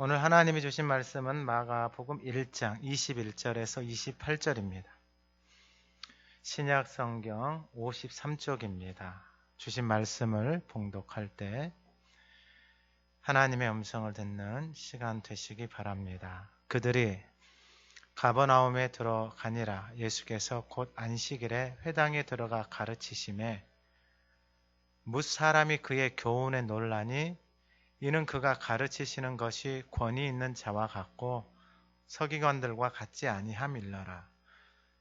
오늘 하나님이 주신 말씀은 마가복음 1장 21절에서 28절입니다. 신약 성경 53쪽입니다. 주신 말씀을 봉독할 때 하나님의 음성을 듣는 시간 되시기 바랍니다. 그들이 가버나움에 들어가니라. 예수께서 곧 안식일에 회당에 들어가 가르치심에 뭇사람이 그의 교훈에 놀라니 이는 그가 가르치시는 것이 권위 있는 자와 같고 서기관들과 같지 아니함일러라.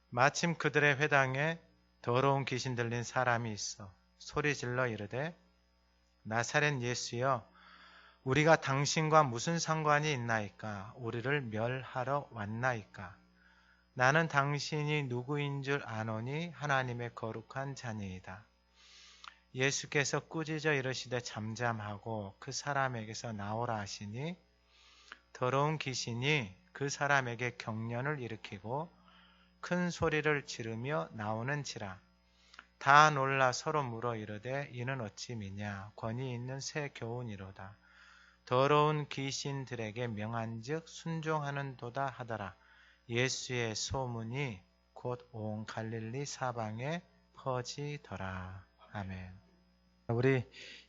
마침 그들의 회당에 더러운 귀신 들린 사람이 있어 소리질러 이르되 나사렛 예수여 우리가 당신과 무슨 상관이 있나이까? 우리를 멸하러 왔나이까? 나는 당신이 누구인 줄 아노니 하나님의 거룩한 자니이다. 예수께서 꾸짖어 이르시되 잠잠하고 그 사람에게서 나오라 하시니 더러운 귀신이 그 사람에게 경련을 일으키고 큰 소리를 지르며 나오는지라. 다 놀라 서로 물어 이르되 이는 어찌 미냐? 권위 있는 새 교훈이로다. 더러운 귀신들에게 명한즉 순종하는도다 하더라. 예수의 소문이 곧 온 갈릴리 사방에 퍼지더라. 아멘. 우리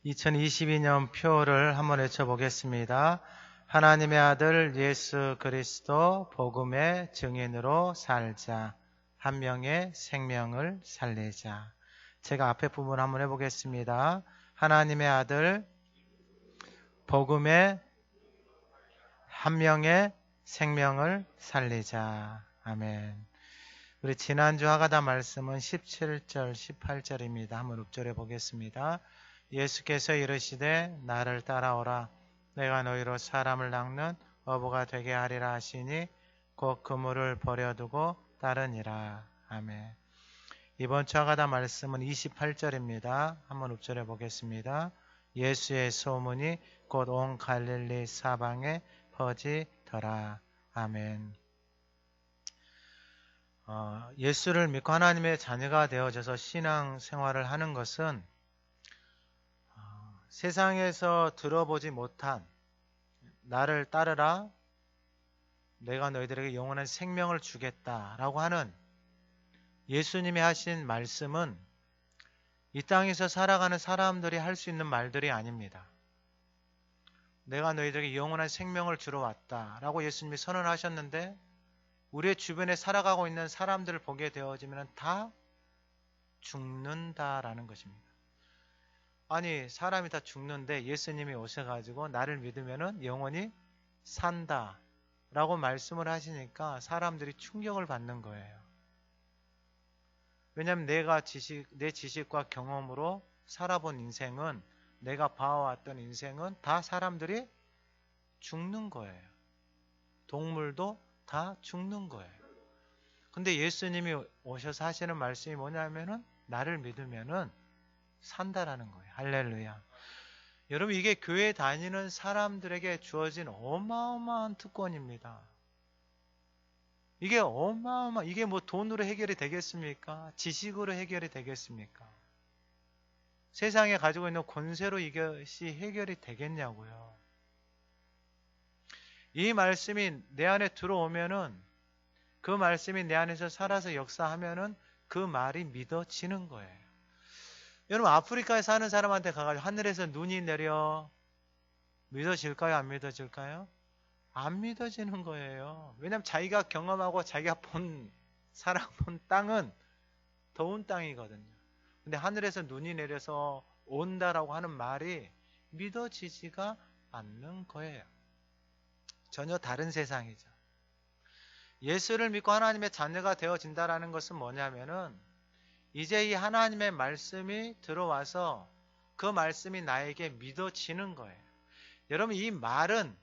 2022년 표를 한번 외쳐보겠습니다. 하나님의 아들 예수 그리스도 복음의 증인으로 살자. 한 명의 생명을 살리자. 제가 앞에 부분 한번 해보겠습니다. 하나님의 아들 복음의 한 명의 생명을 살리자. 아멘. 우리 지난주 하가다 말씀은 17절, 18절입니다. 한번 읊조려 보겠습니다. 예수께서 이르시되 나를 따라오라. 내가 너희로 사람을 낚는 어부가 되게 하리라 하시니 곧 그물을 버려두고 따르니라. 아멘. 이번 주 하가다 말씀은 28절입니다. 한번 읊조려 보겠습니다. 예수의 소문이 곧 온 갈릴리 사방에 퍼지더라. 아멘. 예수를 믿고 하나님의 자녀가 되어져서 신앙 생활을 하는 것은 세상에서 들어보지 못한 나를 따르라 내가 너희들에게 영원한 생명을 주겠다라고 하는 예수님이 하신 말씀은 이 땅에서 살아가는 사람들이 할 수 있는 말들이 아닙니다. 내가 너희들에게 영원한 생명을 주러 왔다라고 예수님이 선언하셨는데 우리의 주변에 살아가고 있는 사람들을 보게 되어지면 다 죽는다라는 것입니다. 아니 사람이 다 죽는데 예수님이 오셔가지고 나를 믿으면 영원히 산다라고 말씀을 하시니까 사람들이 충격을 받는 거예요. 왜냐하면 내 지식과 경험으로 살아본 인생은 내가 봐왔던 인생은 다 사람들이 죽는 거예요. 동물도 다 죽는 거예요. 근데 예수님이 오셔서 하시는 말씀이 뭐냐면은 나를 믿으면은 산다라는 거예요. 할렐루야. 여러분 이게 교회 다니는 사람들에게 주어진 어마어마한 특권입니다. 이게 이게 뭐 돈으로 해결이 되겠습니까? 지식으로 해결이 되겠습니까? 세상에 가지고 있는 권세로 이것이 해결이 되겠냐고요. 이 말씀이 내 안에 들어오면은 그 말씀이 내 안에서 살아서 역사하면은 그 말이 믿어지는 거예요. 여러분 아프리카에 사는 사람한테 가가지고 하늘에서 눈이 내려 믿어질까요? 안 믿어질까요? 안 믿어지는 거예요. 왜냐하면 자기가 경험하고 자기가 살아본 땅은 더운 땅이거든요. 근데 하늘에서 눈이 내려서 온다라고 하는 말이 믿어지지가 않는 거예요. 전혀 다른 세상이죠. 예수를 믿고 하나님의 자녀가 되어진다라는 것은 뭐냐면은 이제 이 하나님의 말씀이 들어와서 그 말씀이 나에게 믿어지는 거예요. 여러분 이 말은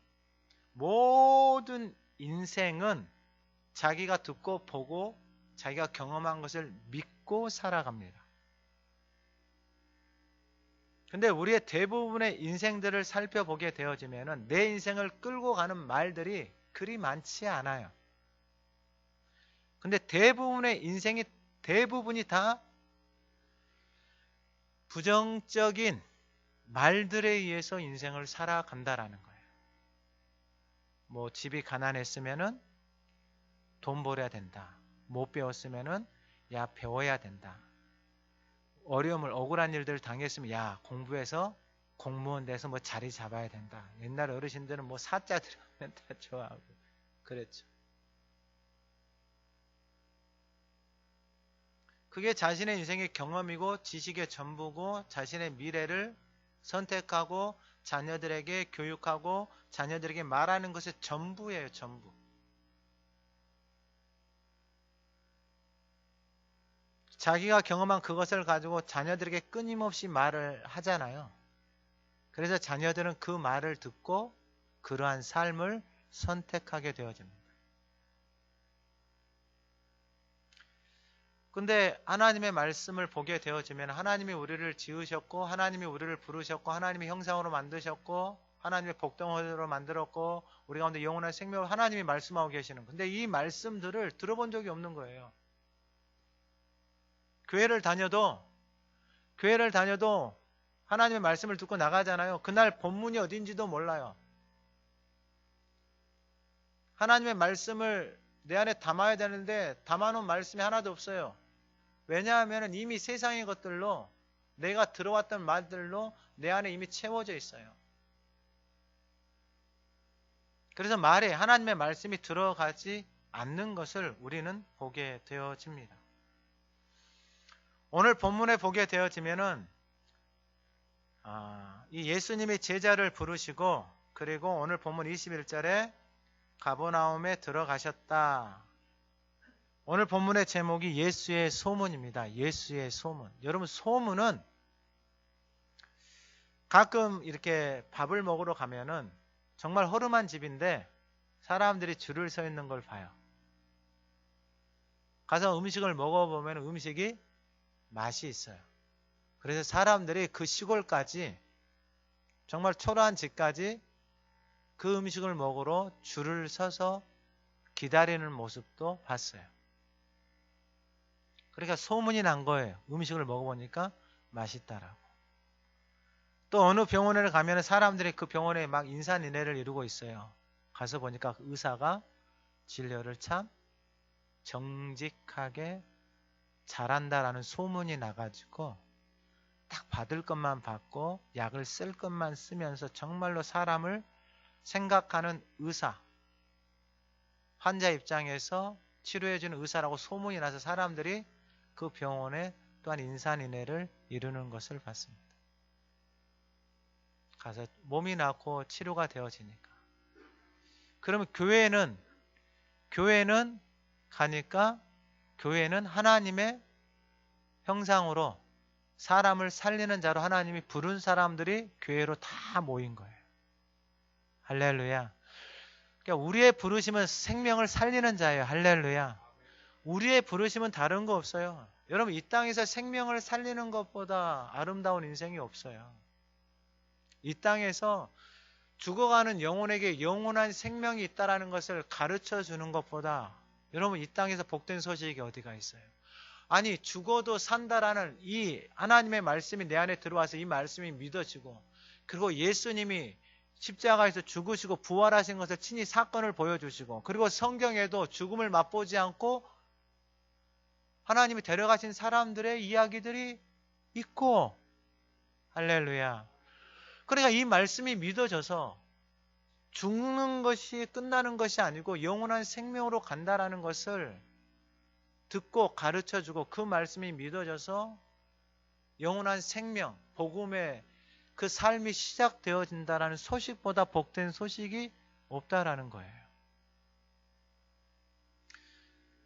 모든 인생은 자기가 듣고 보고 자기가 경험한 것을 믿고 살아갑니다. 근데 우리의 대부분의 인생들을 살펴보게 되어지면은 내 인생을 끌고 가는 말들이 그리 많지 않아요. 근데 대부분의 인생이 대부분이 다 부정적인 말들에 의해서 인생을 살아간다라는 거예요. 뭐 집이 가난했으면은 돈 벌어야 된다. 못 배웠으면은 야 배워야 된다. 어려움을 억울한 일들을 당했으면 야 공부해서 공무원 돼서 뭐 자리 잡아야 된다. 옛날 어르신들은 뭐 사자 들어가면 다 좋아하고 그랬죠. 그게 자신의 인생의 경험이고 지식의 전부고 자신의 미래를 선택하고 자녀들에게 교육하고 자녀들에게 말하는 것의 전부예요. 전부. 자기가 경험한 그것을 가지고 자녀들에게 끊임없이 말을 하잖아요. 그래서 자녀들은 그 말을 듣고 그러한 삶을 선택하게 되어집니다. 근데 하나님의 말씀을 보게 되어지면 하나님이 우리를 지으셨고 하나님이 우리를 부르셨고 하나님의 형상으로 만드셨고 하나님의 복덩어리로 만들었고 우리 가운데 영원한 생명을 하나님이 말씀하고 계시는 거예요. 근데 이 말씀들을 들어본 적이 없는 거예요. 교회를 다녀도 하나님의 말씀을 듣고 나가잖아요. 그날 본문이 어딘지도 몰라요. 하나님의 말씀을 내 안에 담아야 되는데 담아놓은 말씀이 하나도 없어요. 왜냐하면 이미 세상의 것들로 내가 들어왔던 말들로 내 안에 이미 채워져 있어요. 그래서 말에 하나님의 말씀이 들어가지 않는 것을 우리는 보게 되어집니다. 오늘 본문에 보게 되어지면은 이 예수님이 제자를 부르시고 그리고 오늘 본문 21절에 가버나움에 들어가셨다. 오늘 본문의 제목이 예수의 소문입니다. 예수의 소문. 여러분 소문은 가끔 이렇게 밥을 먹으러 가면은 정말 허름한 집인데 사람들이 줄을 서 있는 걸 봐요. 가서 음식을 먹어보면 음식이 맛이 있어요. 그래서 사람들이 그 시골까지 정말 초라한 집까지 그 음식을 먹으러 줄을 서서 기다리는 모습도 봤어요. 그러니까 소문이 난 거예요. 음식을 먹어보니까 맛있다라고. 또 어느 병원에 가면 사람들이 그 병원에 막 인산인해를 이루고 있어요. 가서 보니까 그 의사가 진료를 참 정직하게 잘한다라는 소문이 나가지고 딱 받을 것만 받고 약을 쓸 것만 쓰면서 정말로 사람을 생각하는 의사, 환자 입장에서 치료해주는 의사라고 소문이 나서 사람들이 그 병원에 또한 인산인해를 이루는 것을 봤습니다. 가서 몸이 낫고 치료가 되어지니까. 그러면 교회는 가니까 교회는 하나님의 형상으로 사람을 살리는 자로 하나님이 부른 사람들이 교회로 다 모인 거예요. 할렐루야. 그러니까 우리의 부르심은 생명을 살리는 자예요. 할렐루야. 우리의 부르심은 다른 거 없어요. 여러분 이 땅에서 생명을 살리는 것보다 아름다운 인생이 없어요. 이 땅에서 죽어가는 영혼에게 영원한 생명이 있다는 것을 가르쳐 주는 것보다 여러분 이 땅에서 복된 소식이 어디가 있어요? 아니 죽어도 산다라는 이 하나님의 말씀이 내 안에 들어와서 이 말씀이 믿어지고 그리고 예수님이 십자가에서 죽으시고 부활하신 것을 친히 사건을 보여주시고 그리고 성경에도 죽음을 맛보지 않고 하나님이 데려가신 사람들의 이야기들이 있고 할렐루야. 그러니까 이 말씀이 믿어져서 죽는 것이 끝나는 것이 아니고 영원한 생명으로 간다라는 것을 듣고 가르쳐주고 그 말씀이 믿어져서 영원한 생명, 복음의 그 삶이 시작되어진다라는 소식보다 복된 소식이 없다라는 거예요.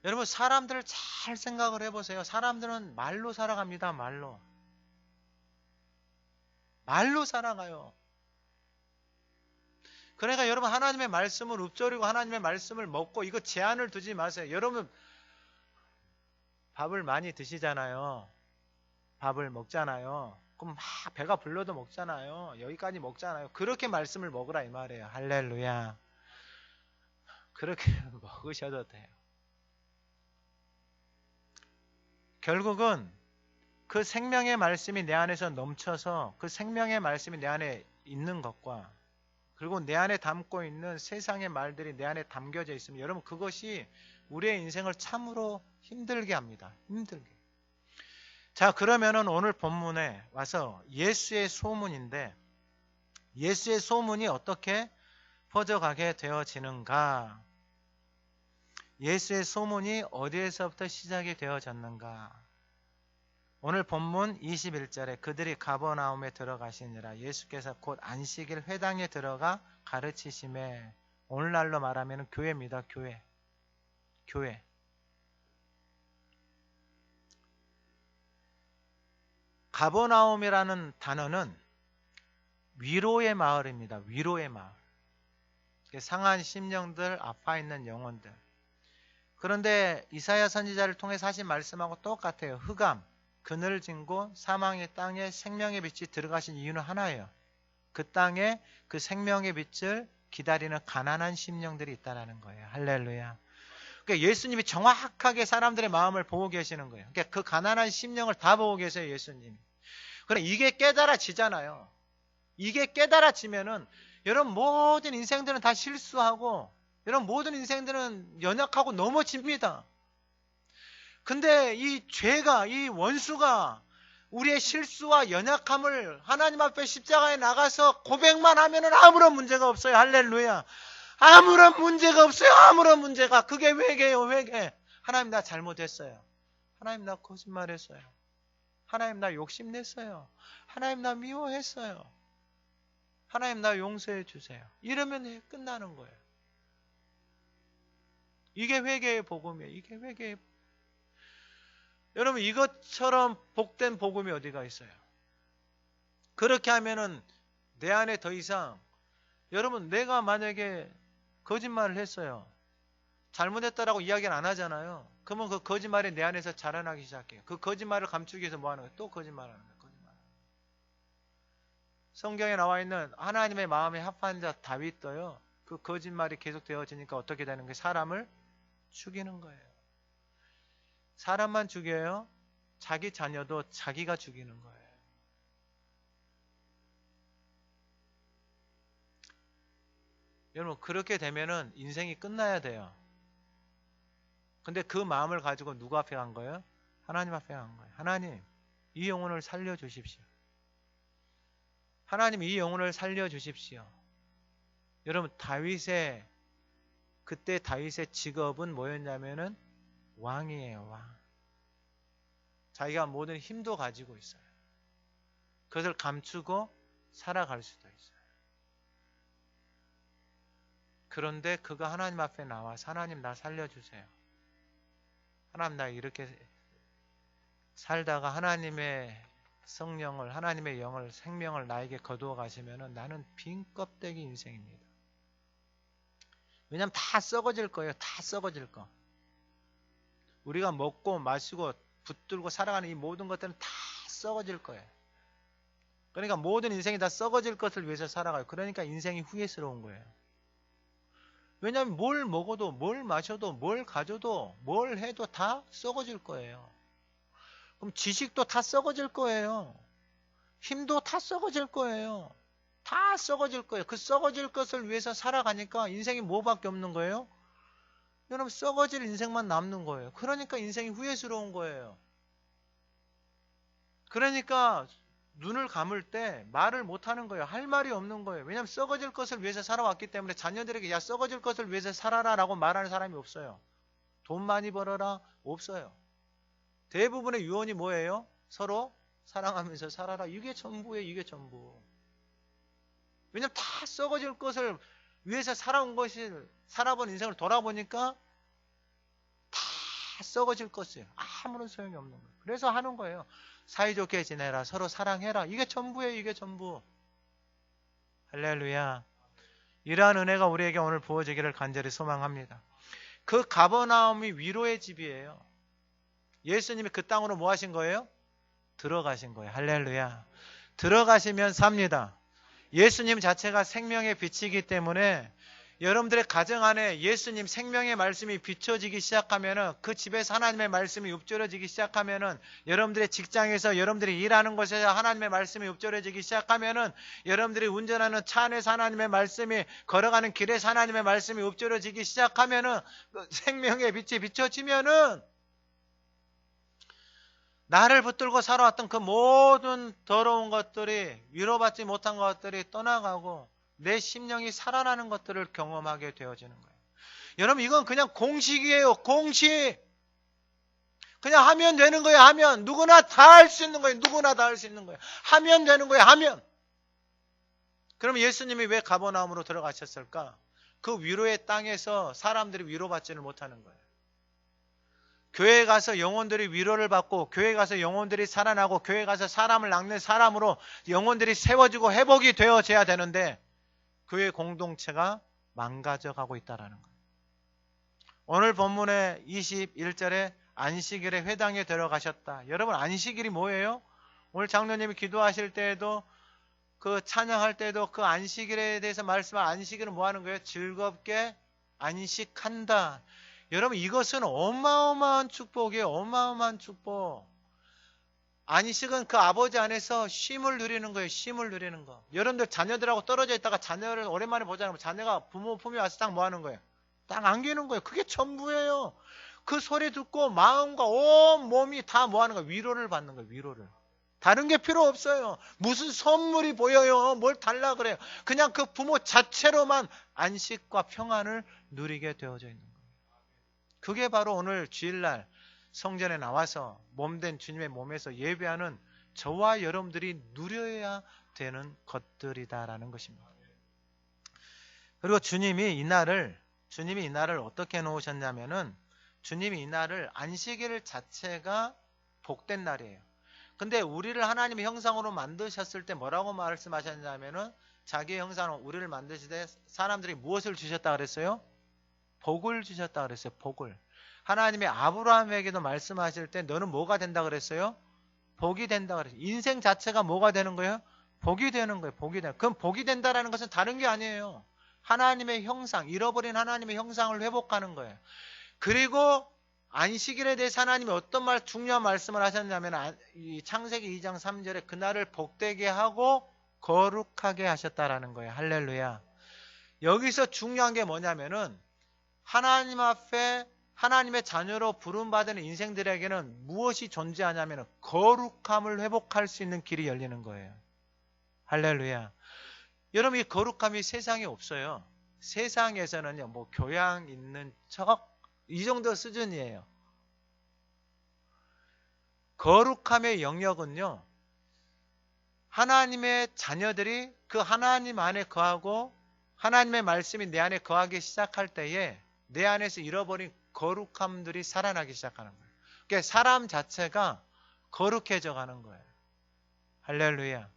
여러분 사람들을 잘 생각을 해보세요. 사람들은 말로 살아갑니다. 말로 살아가요. 그러니까 여러분 하나님의 말씀을 읊조리고 하나님의 말씀을 먹고 이거 제한을 두지 마세요. 여러분 밥을 많이 드시잖아요. 밥을 먹잖아요. 그럼 막 배가 불러도 먹잖아요. 여기까지 먹잖아요. 그렇게 말씀을 먹으라 이 말이에요. 할렐루야. 그렇게 먹으셔도 돼요. 결국은 그 생명의 말씀이 내 안에서 넘쳐서 그 생명의 말씀이 내 안에 있는 것과 그리고 내 안에 담고 있는 세상의 말들이 내 안에 담겨져 있으면 여러분 그것이 우리의 인생을 참으로 힘들게 합니다. 힘들게. 자, 그러면은 오늘 본문에 와서 예수의 소문인데 예수의 소문이 어떻게 퍼져가게 되어지는가? 예수의 소문이 어디에서부터 시작이 되어졌는가? 오늘 본문 21절에 그들이 가버나움에 들어가시니라. 예수께서 곧 안식일 회당에 들어가 가르치심에, 오늘날로 말하면 교회입니다. 교회. 가버나움이라는 단어는 위로의 마을입니다. 위로의 마을. 상한 심령들, 아파 있는 영혼들. 그런데 이사야 선지자를 통해서 하신 말씀하고 똑같아요. 흑암, 그늘진 곳, 사망의 땅에 생명의 빛이 들어가신 이유는 하나예요. 그 땅에 그 생명의 빛을 기다리는 가난한 심령들이 있다는 거예요. 할렐루야. 그러니까 예수님이 정확하게 사람들의 마음을 보고 계시는 거예요. 그러니까 그 가난한 심령을 다 보고 계세요. 예수님이. 그럼 이게 깨달아지잖아요. 이게 깨달아지면은 여러분 모든 인생들은 다 실수하고 여러분 모든 인생들은 연약하고 넘어집니다. 근데 이 죄가, 이 원수가 우리의 실수와 연약함을 하나님 앞에 십자가에 나가서 고백만 하면은 아무런 문제가 없어요. 할렐루야. 아무런 문제가 없어요. 아무런 문제가. 그게 회개예요. 회개. 하나님 나 잘못했어요. 하나님 나 거짓말했어요. 하나님 나 욕심냈어요. 하나님 나 미워했어요. 하나님 나 용서해 주세요. 이러면 끝나는 거예요. 이게 회개의 복음이에요. 이게 회개의 복음. 여러분 이것처럼 복된 복음이 어디가 있어요? 그렇게 하면은 내 안에 더 이상 여러분 내가 만약에 거짓말을 했어요. 잘못했다라고 이야기는 안 하잖아요. 그러면 그 거짓말이 내 안에서 자라나기 시작해요. 그 거짓말을 감추기 위해서 뭐 하는 거예요? 또 거짓말하는 거예요. 거짓말. 성경에 나와 있는 하나님의 마음에 합한 자 다윗도요. 그 거짓말이 계속 되어지니까 어떻게 되는 거예요? 사람을 죽이는 거예요. 사람만 죽여요? 자기 자녀도 자기가 죽이는 거예요. 여러분 그렇게 되면은 인생이 끝나야 돼요. 근데 그 마음을 가지고 누구 앞에 간 거예요? 하나님 앞에 간 거예요. 하나님 이 영혼을 살려주십시오. 하나님 이 영혼을 살려주십시오. 여러분 그때 다윗의 직업은 뭐였냐면은 왕이에요. 왕. 자기가 모든 힘도 가지고 있어요. 그것을 감추고 살아갈 수도 있어요. 그런데 그가 하나님 앞에 나와서 하나님 나 살려주세요. 하나님 나 이렇게 살다가 하나님의 성령을, 하나님의 영을, 생명을 나에게 거두어 가시면은 나는 빈 껍데기 인생입니다. 왜냐하면 다 썩어질 거예요. 다 썩어질 거. 우리가 먹고 마시고 붙들고 살아가는 이 모든 것들은 다 썩어질 거예요. 그러니까 모든 인생이 다 썩어질 것을 위해서 살아가요. 그러니까 인생이 후회스러운 거예요. 왜냐하면 뭘 먹어도 뭘 마셔도 뭘 가져도 뭘 해도 다 썩어질 거예요. 그럼 지식도 다 썩어질 거예요. 힘도 다 썩어질 거예요. 다 썩어질 거예요. 그 썩어질 것을 위해서 살아가니까 인생이 뭐밖에 없는 거예요? 여러분 썩어질 인생만 남는 거예요. 그러니까 인생이 후회스러운 거예요. 그러니까 눈을 감을 때 말을 못하는 거예요. 할 말이 없는 거예요. 왜냐하면 썩어질 것을 위해서 살아왔기 때문에 자녀들에게 야 썩어질 것을 위해서 살아라 라고 말하는 사람이 없어요. 돈 많이 벌어라 없어요. 대부분의 유언이 뭐예요? 서로 사랑하면서 살아라. 이게 전부예요. 이게 전부. 왜냐하면 다 썩어질 것을 위해서 살아본 인생을 돌아보니까 다 썩어질 것이에요. 아무런 소용이 없는 거예요. 그래서 하는 거예요. 사이좋게 지내라. 서로 사랑해라. 이게 전부예요. 이게 전부. 할렐루야. 이러한 은혜가 우리에게 오늘 부어지기를 간절히 소망합니다. 그 가버나움이 위로의 집이에요. 예수님이 그 땅으로 뭐 하신 거예요? 들어가신 거예요. 할렐루야. 들어가시면 삽니다. 예수님 자체가 생명의 빛이기 때문에 여러분들의 가정 안에 예수님 생명의 말씀이 비춰지기 시작하면은, 그 집에서 하나님의 말씀이 읊조려지기 시작하면은, 여러분들의 직장에서, 여러분들이 일하는 곳에서 하나님의 말씀이 읊조려지기 시작하면은, 여러분들이 운전하는 차 안에서 하나님의 말씀이, 걸어가는 길에서 하나님의 말씀이 읊조려지기 시작하면은, 그 생명의 빛이 비춰지면은, 나를 붙들고 살아왔던 그 모든 더러운 것들이, 위로받지 못한 것들이 떠나가고 내 심령이 살아나는 것들을 경험하게 되어지는 거예요. 여러분, 이건 그냥 공식이에요. 공식. 그냥 하면 되는 거예요. 하면. 누구나 다 할 수 있는 거예요. 누구나 다 할 수 있는 거예요. 하면 되는 거예요. 하면. 그럼 예수님이 왜 가버나움으로 들어가셨을까? 그 위로의 땅에서 사람들이 위로받지를 못하는 거예요. 교회에 가서 영혼들이 위로를 받고, 교회에 가서 영혼들이 살아나고, 교회에 가서 사람을 낚는 사람으로 영혼들이 세워지고 회복이 되어져야 되는데, 교회 공동체가 망가져가고 있다는 거예요. 오늘 본문의 21절에 안식일에 회당에 들어가셨다. 여러분, 안식일이 뭐예요? 오늘 장로님이 기도하실 때에도, 그 찬양할 때도 그 안식일에 대해서 말씀한, 안식일은 뭐 하는 거예요? 즐겁게 안식한다. 여러분, 이것은 어마어마한 축복이에요. 어마어마한 축복. 안식은 그 아버지 안에서 쉼을 누리는 거예요. 쉼을 누리는 거. 여러분들 자녀들하고 떨어져 있다가 자녀를 오랜만에 보잖아요. 자녀가 부모 품에 와서 딱 뭐 하는 거예요? 딱 안기는 거예요. 그게 전부예요. 그 소리 듣고 마음과 온 몸이 다 뭐 하는 거예요? 위로를 받는 거예요. 위로를. 다른 게 필요 없어요. 무슨 선물이 보여요? 뭘 달라 그래요? 그냥 그 부모 자체로만 안식과 평안을 누리게 되어져 있는 거예요. 그게 바로 오늘 주일날 성전에 나와서 몸된 주님의 몸에서 예배하는 저와 여러분들이 누려야 되는 것들이다라는 것입니다. 그리고 주님이 이 날을 어떻게 놓으셨냐면은, 주님이 이 날을, 안식일 자체가 복된 날이에요. 근데 우리를 하나님의 형상으로 만드셨을 때 뭐라고 말씀하셨냐면은, 자기의 형상으로 우리를 만드실 때 사람들이 무엇을 주셨다 그랬어요? 복을 주셨다 그랬어요. 복을. 하나님의 아브라함에게도 말씀하실 때 너는 뭐가 된다 그랬어요? 복이 된다 그랬어요. 인생 자체가 뭐가 되는 거예요? 복이 되는 거예요. 복이 되는. 그럼 복이 된다라는 것은 다른 게 아니에요. 하나님의 형상, 잃어버린 하나님의 형상을 회복하는 거예요. 그리고 안식일에 대해서 하나님이 어떤 중요한 말씀을 하셨냐면, 이 창세기 2장 3절에 그날을 복되게 하고 거룩하게 하셨다라는 거예요. 할렐루야. 여기서 중요한 게 뭐냐면은, 하나님 앞에 하나님의 자녀로 부름받은 인생들에게는 무엇이 존재하냐면 거룩함을 회복할 수 있는 길이 열리는 거예요. 할렐루야. 여러분, 이 거룩함이 세상에 없어요. 세상에서는요, 뭐 교양 있는 척, 이 정도 수준이에요. 거룩함의 영역은요, 하나님의 자녀들이 그 하나님 안에 거하고 하나님의 말씀이 내 안에 거하기 시작할 때에 내 안에서 잃어버린 거룩함들이 살아나기 시작하는 거예요. 그러니까 사람 자체가 거룩해져 가는 거예요. 할렐루야.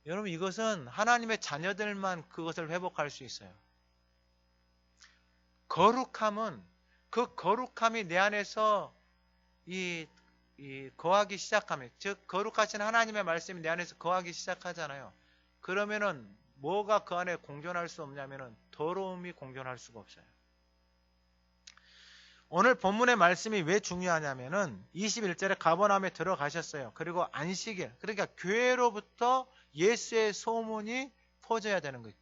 여러분, 이것은 하나님의 자녀들만 그것을 회복할 수 있어요. 거룩함은, 그 거룩함이 내 안에서 거하기 시작하면, 즉 거룩하신 하나님의 말씀이 내 안에서 거하기 시작하잖아요. 그러면은 뭐가 그 안에 공존할 수 없냐면은 더러움이 공존할 수가 없어요. 오늘 본문의 말씀이 왜 중요하냐면은 21절에 가버나움에 들어가셨어요. 그리고 안식일, 그러니까 교회로부터 예수의 소문이 퍼져야 되는 거예요.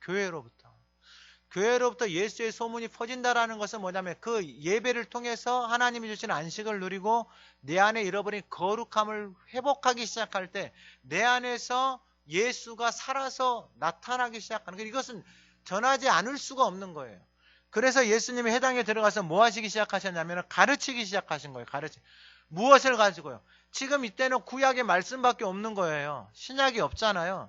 교회로부터 예수의 소문이 퍼진다라는 것은 뭐냐면, 그 예배를 통해서 하나님이 주신 안식을 누리고 내 안에 잃어버린 거룩함을 회복하기 시작할 때 내 안에서 예수가 살아서 나타나기 시작하는 거예요. 이것은 전하지 않을 수가 없는 거예요. 그래서 예수님이 회당에 들어가서 뭐 하시기 시작하셨냐면 가르치기 시작하신 거예요. 무엇을 가지고요? 지금 이때는 구약의 말씀밖에 없는 거예요. 신약이 없잖아요.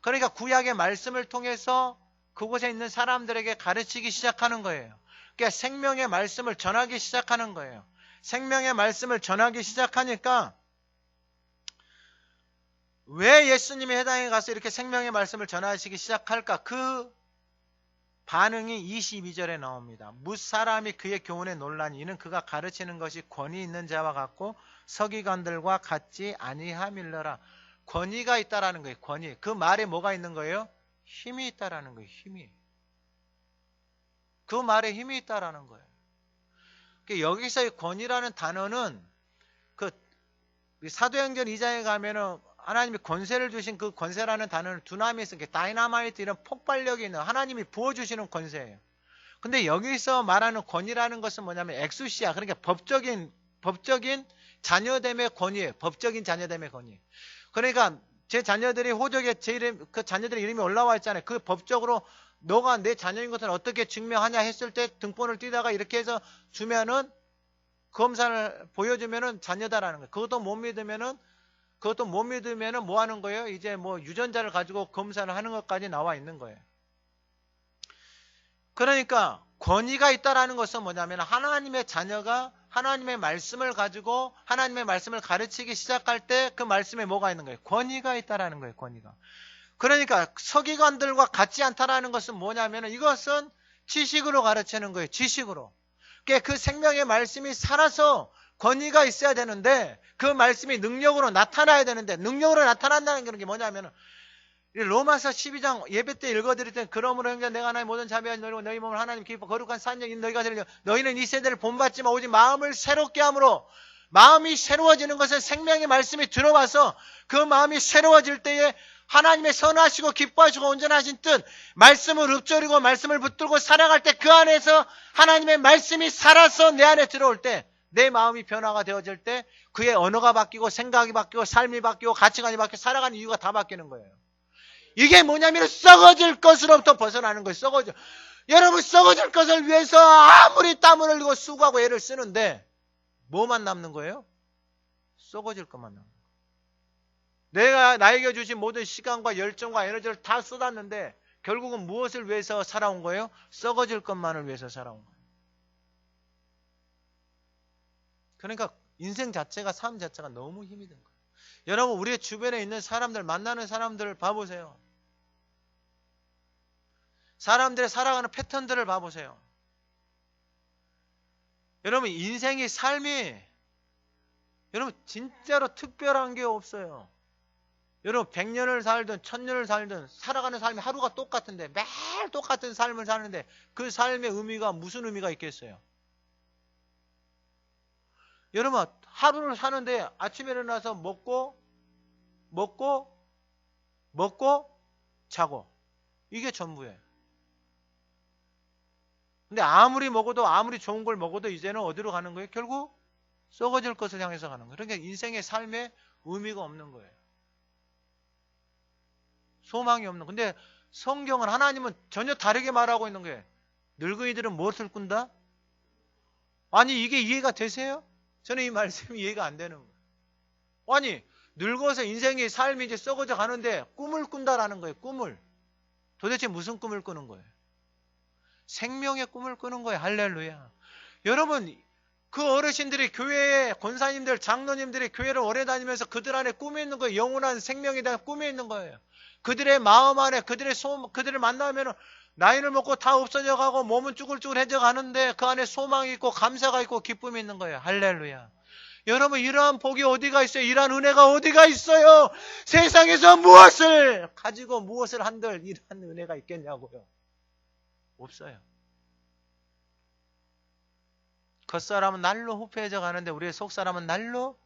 그러니까 구약의 말씀을 통해서 그곳에 있는 사람들에게 가르치기 시작하는 거예요. 그러니까 생명의 말씀을 전하기 시작하는 거예요. 생명의 말씀을 전하기 시작하니까, 왜 예수님이 회당에 가서 이렇게 생명의 말씀을 전하시기 시작할까? 그 반응이 22절에 나옵니다. 뭇사람이 그의 교훈에 놀라니 이는 그가 가르치는 것이 권위 있는 자와 같고 서기관들과 같지 아니함일러라. 권위가 있다라는 거예요. 권위. 그 말에 뭐가 있는 거예요? 힘이 있다라는 거예요. 힘이. 그 말에 힘이 있다라는 거예요. 여기서의 권위라는 단어는 그 사도행전 2장에 가면은 하나님이 권세를 주신 그 권세라는 단어는 두나미에서 다이나마이트 이런 폭발력이 있는 하나님이 부어주시는 권세예요. 근데 여기서 말하는 권위라는 것은 뭐냐면 엑수시아, 그러니까 법적인 자녀됨의 권위예요. 법적인 자녀됨의 권위. 그러니까 제 자녀들이 호적에 그 자녀들의 이름이 올라와 있잖아요. 그 법적으로 너가 내 자녀인 것을 어떻게 증명하냐 했을 때 등본을 띄다가 이렇게 해서 주면은 검사를 보여주면은 자녀다라는 거예요. 그것도 못 믿으면은 뭐 하는 거예요? 이제 뭐 유전자를 가지고 검사를 하는 것까지 나와 있는 거예요. 그러니까 권위가 있다라는 것은 뭐냐면 하나님의 자녀가 하나님의 말씀을 가지고 하나님의 말씀을 가르치기 시작할 때 그 말씀에 뭐가 있는 거예요? 권위가 있다라는 거예요. 권위가. 그러니까 서기관들과 같지 않다라는 것은 뭐냐면 이것은 지식으로 가르치는 거예요. 지식으로. 그 생명의 말씀이 살아서 권위가 있어야 되는데 그 말씀이 능력으로 나타나야 되는데 능력으로 나타난다는 게 뭐냐면 로마서 12장 예배 때 읽어드릴 때 그러므로 형제 내가 하나님 모든 자비하지 너희고 너희 몸을 하나님 기뻐 거룩한 산적인 너희가 들려 너희는 이 세대를 본받지만 오직 마음을 새롭게 함으로 마음이 새로워지는 것은 생명의 말씀이 들어와서 그 마음이 새로워질 때에 하나님의 선하시고 기뻐하시고 온전하신 뜻 말씀을 읊조리고 말씀을 붙들고 살아갈 때 그 안에서 하나님의 말씀이 살아서 내 안에 들어올 때 내 마음이 변화가 되어질 때 그의 언어가 바뀌고 생각이 바뀌고 삶이 바뀌고 가치관이 바뀌고 살아가는 이유가 다 바뀌는 거예요. 이게 뭐냐면 썩어질 것으로부터 벗어나는 거예요. 여러분 썩어질 것을 위해서 아무리 땀을 흘리고 수고하고 애를 쓰는데 뭐만 남는 거예요? 썩어질 것만 남는 거예요. 내가 나에게 주신 모든 시간과 열정과 에너지를 다 쏟았는데 결국은 무엇을 위해서 살아온 거예요? 썩어질 것만을 위해서 살아온 거예요. 그러니까 인생 자체가 삶 자체가 너무 힘이 든 거예요. 여러분 우리 주변에 있는 사람들 만나는 사람들을 봐보세요. 사람들의 살아가는 패턴들을 봐보세요. 여러분 인생이 삶이 여러분 진짜로 특별한 게 없어요. 여러분 100년을 살든 1000년을 살든 살아가는 삶이 하루가 똑같은데 매일 똑같은 삶을 사는데 그 삶의 의미가 무슨 의미가 있겠어요? 여러분 하루를 사는데 아침에 일어나서 먹고 자고 이게 전부예요. 근데 아무리 먹어도 아무리 좋은 걸 먹어도 이제는 어디로 가는 거예요? 결국 썩어질 것을 향해서 가는 거예요. 그러니까 인생의 삶에 의미가 없는 거예요. 소망이 없는. 근데 성경은 하나님은 전혀 다르게 말하고 있는 거예요. 늙은이들은 무엇을 꾼다? 아니 이게 이해가 되세요? 저는 이 말씀이 이해가 안 되는 거예요. 아니 늙어서 인생의 삶이 이제 썩어져 가는데 꿈을 꾼다라는 거예요. 꿈을. 도대체 무슨 꿈을 꾸는 거예요? 생명의 꿈을 꾸는 거예요. 할렐루야. 여러분 그 어르신들이 교회에 권사님들 장로님들이 교회를 오래 다니면서 그들 안에 꿈이 있는 거예요. 영원한 생명에 대한 꿈이 있는 거예요. 그들의 마음 안에 그들을 만나면 나이를 먹고 다 없어져 가고 몸은 쭈글쭈글해져 가는데 그 안에 소망이 있고 감사가 있고 기쁨이 있는 거예요. 할렐루야. 여러분 이러한 복이 어디가 있어요? 이러한 은혜가 어디가 있어요? 세상에서 무엇을 가지고 무엇을 한들 이러한 은혜가 있겠냐고요. 없어요. 겉사람은 날로 후패해져 가는데 우리의 속사람은 날로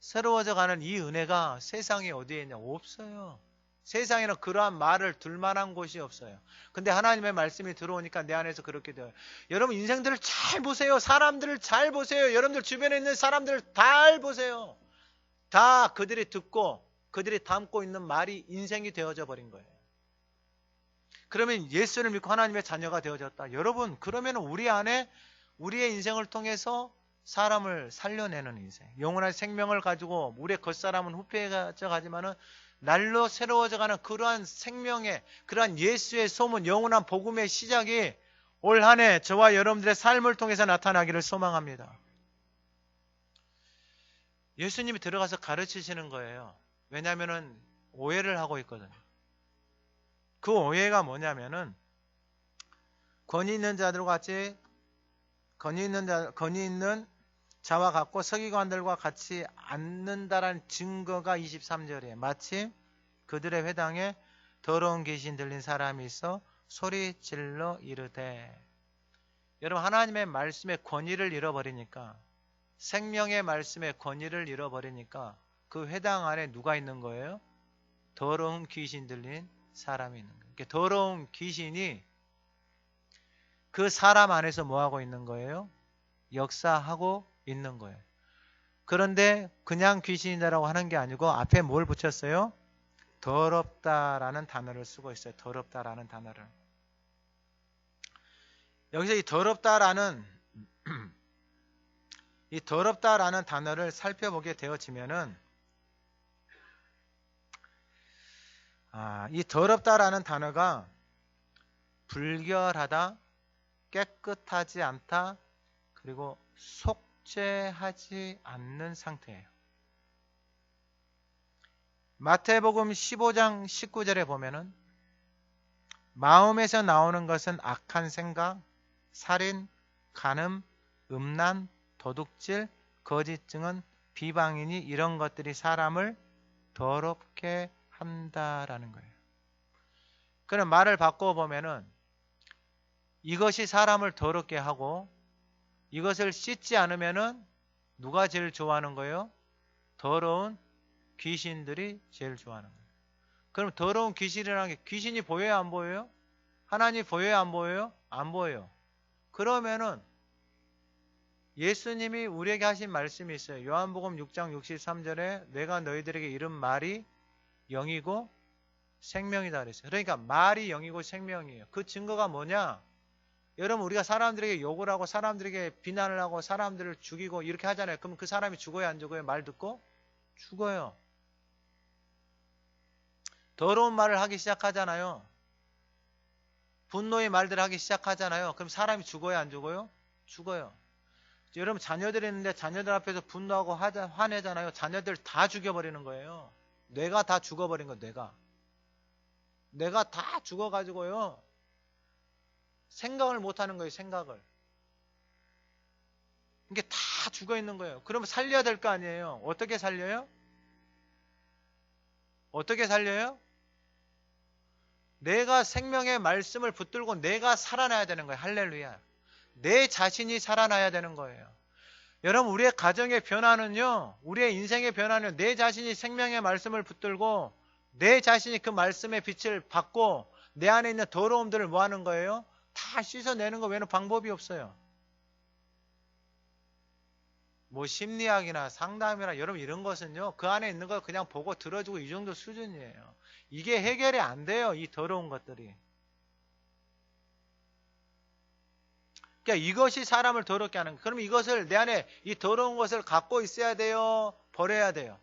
새로워져 가는 이 은혜가 세상에 어디에 있냐? 없어요. 세상에는 그러한 말을 둘만한 곳이 없어요. 근데 하나님의 말씀이 들어오니까 내 안에서 그렇게 돼요. 여러분 인생들을 잘 보세요. 사람들을 잘 보세요. 여러분들 주변에 있는 사람들을 잘 보세요. 다 그들이 듣고 그들이 담고 있는 말이 인생이 되어져 버린 거예요. 그러면 예수를 믿고 하나님의 자녀가 되어졌다. 여러분 그러면 우리 안에 우리의 인생을 통해서 사람을 살려내는 인생, 영원한 생명을 가지고 우리의 겉사람은 후패해져 가지만은 날로 새로워져가는 그러한 생명의 그러한 예수의 소문, 영원한 복음의 시작이 올 한 해 저와 여러분들의 삶을 통해서 나타나기를 소망합니다. 예수님이 들어가서 가르치시는 거예요. 왜냐하면 오해를 하고 있거든요. 그 오해가 뭐냐면은 권위 있는 자들과 같이 권위 있는 자와 같고 서기관들과 같이 앉는다라는 증거가 23절이에요. 마침 그들의 회당에 더러운 귀신 들린 사람이 있어 소리 질러 이르되 여러분 하나님의 말씀의 권위를 잃어버리니까, 생명의 말씀의 권위를 잃어버리니까 그 회당 안에 누가 있는 거예요? 더러운 귀신 들린 사람이 있는 거예요. 더러운 귀신이 그 사람 안에서 뭐하고 있는 거예요? 역사하고 있는 거예요. 그런데 그냥 귀신이다라고 하는 게 아니고 앞에 뭘 붙였어요? 더럽다라는 단어를 쓰고 있어요. 더럽다라는 단어를. 여기서 이 더럽다라는 이 더럽다라는 단어를 살펴보게 되어지면은, 이 더럽다라는 단어가 불결하다, 깨끗하지 않다, 그리고 속죄하지 않는 상태예요. 마태복음 15장 19절에 보면은 마음에서 나오는 것은 악한 생각, 살인, 간음, 음란, 도둑질, 거짓 증언, 비방이니 이런 것들이 사람을 더럽게 한다라는 거예요. 그런 말을 바꿔보면은 이것이 사람을 더럽게 하고 이것을 씻지 않으면은 누가 제일 좋아하는 거예요? 더러운 귀신들이 제일 좋아하는 거예요. 그럼 더러운 귀신이라는 게 귀신이 보여요, 안 보여요? 하나님 보여요, 안 보여요? 안 보여요. 그러면은 예수님이 우리에게 하신 말씀이 있어요. 요한복음 6장 63절에 내가 너희들에게 이른 말이 영이고 생명이다 그랬어요. 그러니까 말이 영이고 생명이에요. 그 증거가 뭐냐? 여러분 우리가 사람들에게 욕을 하고 사람들에게 비난을 하고 사람들을 죽이고 이렇게 하잖아요. 그럼 그 사람이 죽어요, 안 죽어요? 말 듣고? 죽어요. 더러운 말을 하기 시작하잖아요. 분노의 말들을 하기 시작하잖아요. 그럼 사람이 죽어요, 안 죽어요? 죽어요. 여러분 자녀들이 있는데 자녀들 앞에서 분노하고 화내잖아요. 자녀들 다 죽여버리는 거예요. 뇌가 다 죽어버린 거예요. 뇌가 다 죽어가지고요. 생각을 못하는 거예요. 생각을. 이게 다 죽어있는 거예요. 그러면 살려야 될 거 아니에요. 어떻게 살려요? 어떻게 살려요? 내가 생명의 말씀을 붙들고 내가 살아나야 되는 거예요. 할렐루야. 내 자신이 살아나야 되는 거예요. 여러분 우리의 가정의 변화는요, 우리의 인생의 변화는 내 자신이 생명의 말씀을 붙들고 내 자신이 그 말씀의 빛을 받고 내 안에 있는 더러움들을 뭐 하는 거예요? 다 씻어내는 거 외에는 방법이 없어요. 뭐 심리학이나 상담이나 여러분 이런 것은요, 그 안에 있는 걸 그냥 보고 들어주고 이 정도 수준이에요. 이게 해결이 안 돼요. 이 더러운 것들이. 그러니까 이것이 사람을 더럽게 하는 거예요. 그럼 이것을 내 안에 이 더러운 것을 갖고 있어야 돼요? 버려야 돼요?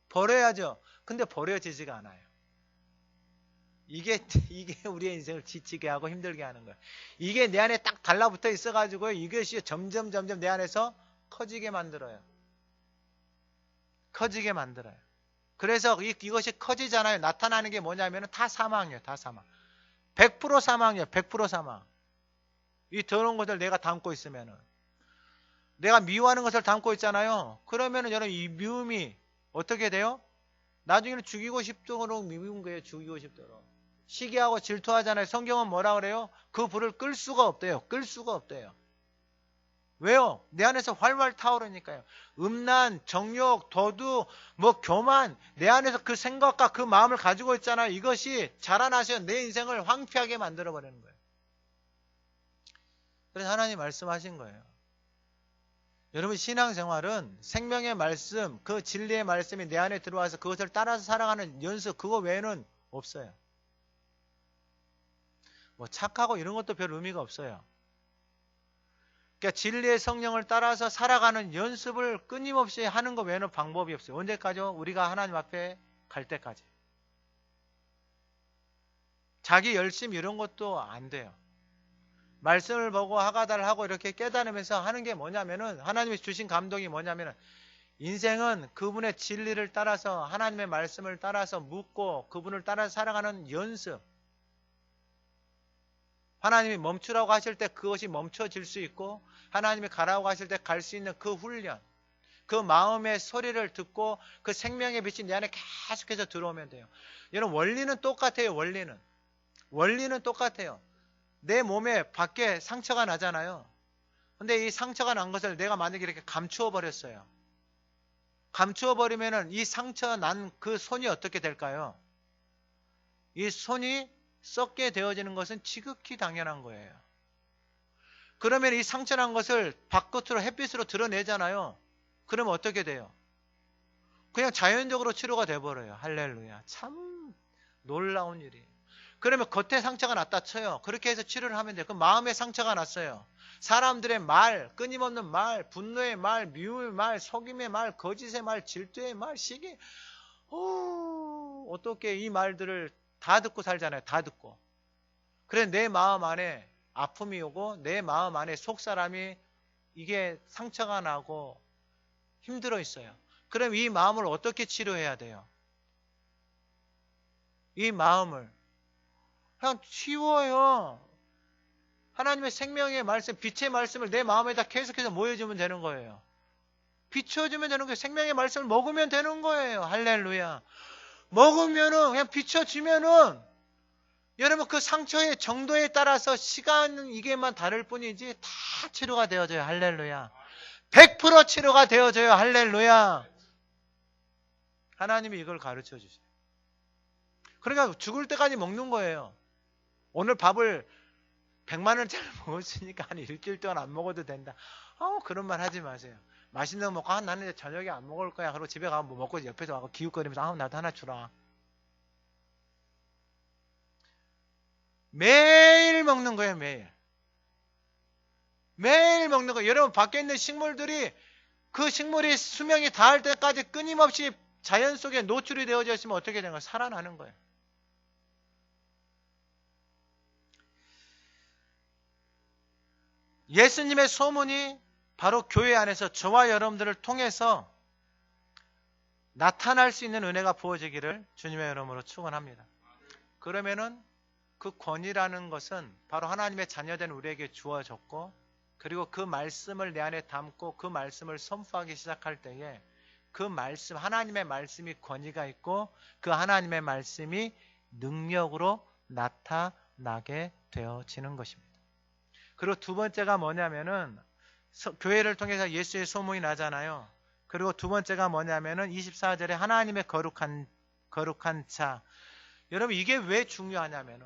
버려야죠. 근데 버려지지가 않아요. 이게 우리의 인생을 지치게 하고 힘들게 하는 거예요. 이게 내 안에 딱 달라붙어 있어가지고요. 이것이 점점 내 안에서 커지게 만들어요. 커지게 만들어요. 그래서 이것이 커지잖아요. 나타나는 게 뭐냐면 다 사망이에요. 다 사망. 100% 사망이에요. 100% 사망. 이 더러운 것을 내가 담고 있으면은, 내가 미워하는 것을 담고 있잖아요. 그러면은 여러분 이 미움이 어떻게 돼요? 나중에는 죽이고 싶도록 미운 거예요. 죽이고 싶도록. 시기하고 질투하잖아요. 성경은 뭐라 그래요? 그 불을 끌 수가 없대요. 끌 수가 없대요. 왜요? 내 안에서 활활 타오르니까요. 음란, 정욕, 도둑, 교만, 내 안에서 그 생각과 그 마음을 가지고 있잖아요. 이것이 자라나서 내 인생을 황폐하게 만들어버리는 거예요. 그래서 하나님 말씀하신 거예요. 여러분 신앙생활은 생명의 말씀, 그 진리의 말씀이 내 안에 들어와서 그것을 따라서 살아가는 연습, 그거 외에는 없어요. 착하고 이런 것도 별 의미가 없어요. 그러니까 진리의 성령을 따라서 살아가는 연습을 끊임없이 하는 것 외에는 방법이 없어요. 언제까지요? 우리가 하나님 앞에 갈 때까지. 자기 열심 이런 것도 안 돼요. 말씀을 보고 하가다를 하고 이렇게 깨달으면서 하는 게 뭐냐면은, 하나님이 주신 감동이 뭐냐면은, 인생은 그분의 진리를 따라서 하나님의 말씀을 따라서 묻고 그분을 따라서 살아가는 연습. 하나님이 멈추라고 하실 때 그것이 멈춰질 수 있고, 하나님이 가라고 하실 때 갈 수 있는 그 훈련, 그 마음의 소리를 듣고 그 생명의 빛이 내 안에 계속해서 들어오면 돼요. 여러분 원리는 똑같아요. 원리는 똑같아요. 내 몸에 밖에 상처가 나잖아요. 근데 이 상처가 난 것을 내가 만약에 이렇게 감추어 버렸어요. 감추어 버리면은 이 상처 난 그 손이 어떻게 될까요? 이 손이 썩게 되어지는 것은 지극히 당연한 거예요. 그러면 이 상처 난 것을 바깥으로 햇빛으로 드러내잖아요. 그러면 어떻게 돼요? 그냥 자연적으로 치료가 돼버려요. 할렐루야. 참 놀라운 일이에요. 그러면 겉에 상처가 났다 쳐요. 그렇게 해서 치료를 하면 돼요. 그럼 마음에 상처가 났어요. 사람들의 말, 끊임없는 말, 분노의 말, 미움의 말, 속임의 말, 거짓의 말, 질투의 말, 시기. 어떻게 이 말들을 다 듣고 살잖아요. 다 듣고. 그래 내 마음 안에 아픔이 오고 내 마음 안에 속사람이 이게 상처가 나고 힘들어 있어요. 그럼 이 마음을 어떻게 치료해야 돼요? 이 마음을 그냥 치워요. 하나님의 생명의 말씀, 빛의 말씀을 내 마음에다 계속해서 모여주면 되는 거예요. 비춰주면 되는 거예요. 생명의 말씀을 먹으면 되는 거예요. 할렐루야. 먹으면은 그냥 비춰주면은 여러분 그 상처의 정도에 따라서 시간 이게만 다를 뿐이지 다 치료가 되어져요. 할렐루야. 100% 치료가 되어져요. 할렐루야. 하나님이 이걸 가르쳐 주세요. 그러니까 죽을 때까지 먹는 거예요. 오늘 밥을 100만 원짜리 먹었으니까 한 일주일 동안 안 먹어도 된다. 그런 말 하지 마세요. 맛있는 거 먹고 나는 이제 저녁에 안 먹을 거야. 그리고 집에 가면 뭐 먹고 옆에서 와서 기웃거리면서 나도 하나 주라. 매일 먹는 거예요. 매일. 매일 먹는 거예요. 여러분 밖에 있는 식물들이 그 식물이 수명이 다할 때까지 끊임없이 자연 속에 노출이 되어져 있으면 어떻게 되는 거예요? 살아나는 거예요. 예수님의 소문이 바로 교회 안에서 저와 여러분들을 통해서 나타날 수 있는 은혜가 부어지기를 주님의 이름으로 축원합니다. 그러면은 그 권위라는 것은 바로 하나님의 자녀된 우리에게 주어졌고 그리고 그 말씀을 내 안에 담고 그 말씀을 선포하기 시작할 때에 그 말씀, 하나님의 말씀이 권위가 있고 그 하나님의 말씀이 능력으로 나타나게 되어지는 것입니다. 그리고 두 번째가 뭐냐면은 교회를 통해서 예수의 소문이 나잖아요. 그리고 두 번째가 뭐냐면은 24절에 하나님의 거룩한 자. 여러분 이게 왜 중요하냐면은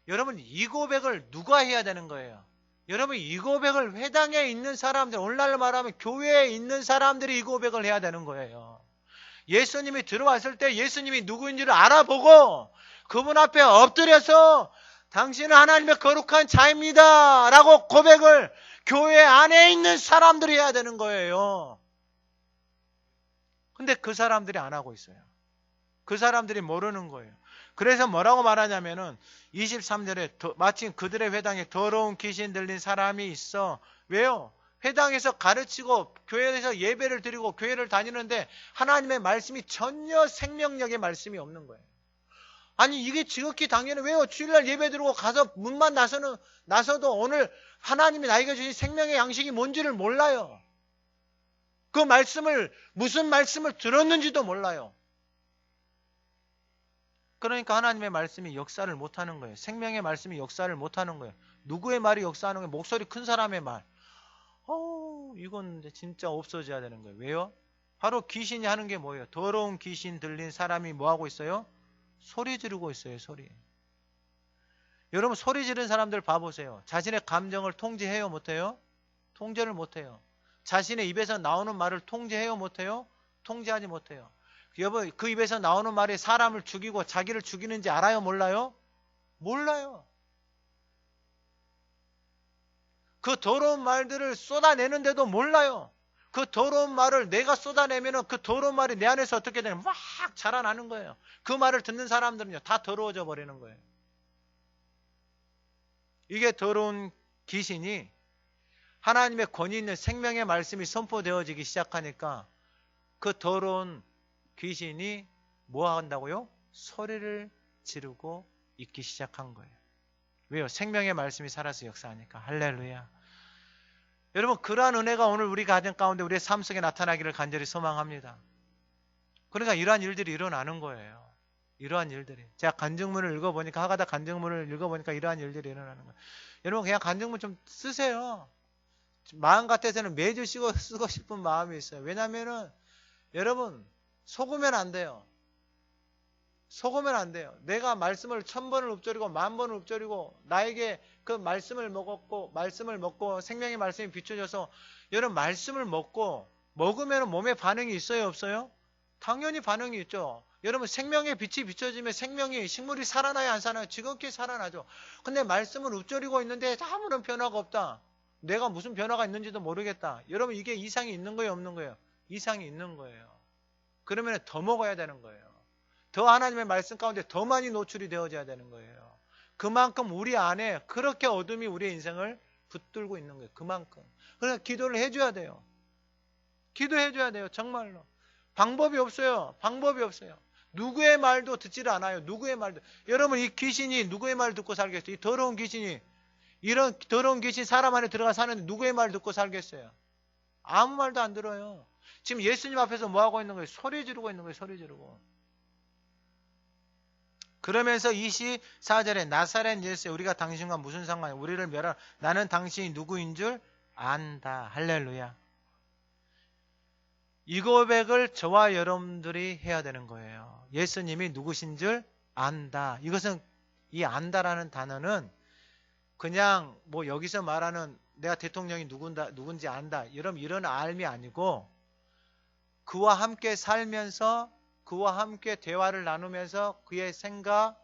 여러분 이 고백을 누가 해야 되는 거예요? 여러분 이 고백을 회당에 있는 사람들, 오늘날 말하면 교회에 있는 사람들이 이 고백을 해야 되는 거예요. 예수님이 들어왔을 때 예수님이 누구인지를 알아보고 그분 앞에 엎드려서 당신은 하나님의 거룩한 자입니다 라고 고백을 교회 안에 있는 사람들이 해야 되는 거예요. 근데 그 사람들이 안 하고 있어요. 그 사람들이 모르는 거예요. 그래서 뭐라고 말하냐면은 23절에 마침 그들의 회당에 더러운 귀신 들린 사람이 있어. 왜요? 회당에서 가르치고 교회에서 예배를 드리고 교회를 다니는데 하나님의 말씀이 전혀 생명력의 말씀이 없는 거예요. 아니 이게 지극히 당연해. 왜요? 주일날 예배 드리고 가서 문만 나서도 오늘 하나님이 나에게 주신 생명의 양식이 뭔지를 몰라요. 그 말씀을 무슨 말씀을 들었는지도 몰라요. 그러니까 하나님의 말씀이 역사를 못하는 거예요. 생명의 말씀이 역사를 못하는 거예요. 누구의 말이 역사하는 거예요? 목소리 큰 사람의 말. 이건 진짜 없어져야 되는 거예요. 왜요? 바로 귀신이 하는 게 뭐예요? 더러운 귀신 들린 사람이 뭐하고 있어요? 소리 지르고 있어요. 소리. 여러분 소리 지르는 사람들 봐보세요. 자신의 감정을 통제해요? 못해요? 통제를 못해요. 자신의 입에서 나오는 말을 통제해요? 못해요? 통제하지 못해요. 여보, 그 입에서 나오는 말이 사람을 죽이고 자기를 죽이는지 알아요? 몰라요? 몰라요. 그 더러운 말들을 쏟아내는데도 몰라요. 그 더러운 말을 내가 쏟아내면은 그 더러운 말이 내 안에서 어떻게 되냐면 막 자라나는 거예요. 그 말을 듣는 사람들은요, 다 더러워져 버리는 거예요. 이게 더러운 귀신이 하나님의 권위 있는 생명의 말씀이 선포되어지기 시작하니까 그 더러운 귀신이 뭐 한다고요? 소리를 지르고 있기 시작한 거예요. 왜요? 생명의 말씀이 살아서 역사하니까. 할렐루야. 여러분 그러한 은혜가 오늘 우리 가정 가운데 우리의 삶 속에 나타나기를 간절히 소망합니다. 그러니까 이러한 일들이 일어나는 거예요. 이러한 일들이. 제가 간증문을 읽어보니까, 하가다 간증문을 읽어보니까 이러한 일들이 일어나는 거예요. 여러분, 그냥 간증문 좀 쓰세요. 마음 같아서는 매주 쓰고 싶은 마음이 있어요. 왜냐면은, 여러분, 속으면 안 돼요. 속으면 안 돼요. 내가 말씀을 1000번을 읊조리고 10,000번을 읊조리고 나에게 그 말씀을 먹고 생명의 말씀이 비춰져서 여러분 말씀을 먹으면 몸에 반응이 있어요, 없어요? 당연히 반응이 있죠. 여러분 생명의 빛이 비춰지면 식물이 살아나요, 안 살아나요? 지극히 살아나죠. 근데 말씀을 읊조리고 있는데 아무런 변화가 없다. 내가 무슨 변화가 있는지도 모르겠다. 여러분 이게 이상이 있는 거예요, 없는 거예요? 이상이 있는 거예요. 그러면 더 먹어야 되는 거예요. 더 하나님의 말씀 가운데 더 많이 노출이 되어져야 되는 거예요. 그만큼 우리 안에 그렇게 어둠이 우리의 인생을 붙들고 있는 거예요. 그만큼. 그러니까 기도를 해줘야 돼요. 기도해줘야 돼요. 정말로. 방법이 없어요. 방법이 없어요. 누구의 말도 듣지를 않아요. 누구의 말도. 여러분 이 귀신이 누구의 말 듣고 살겠어요? 이 더러운 귀신이, 이런 더러운 귀신 사람 안에 들어가 사는데 누구의 말 듣고 살겠어요? 아무 말도 안 들어요. 지금 예수님 앞에서 뭐 하고 있는 거예요? 소리 지르고 있는 거예요. 소리 지르고. 그러면서 24절에 나사렛 예수, 우리가 당신과 무슨 상관이야? 우리를 멸하, 나는 당신이 누구인 줄 안다. 할렐루야. 이 고백을 저와 여러분들이 해야 되는 거예요. 예수님이 누구신 줄 안다. 이것은, 이 안다라는 단어는 그냥 뭐 여기서 말하는 내가 대통령이 누군지 안다, 여러분 이런 알미 아니고, 그와 함께 살면서 그와 함께 대화를 나누면서 그의 생각,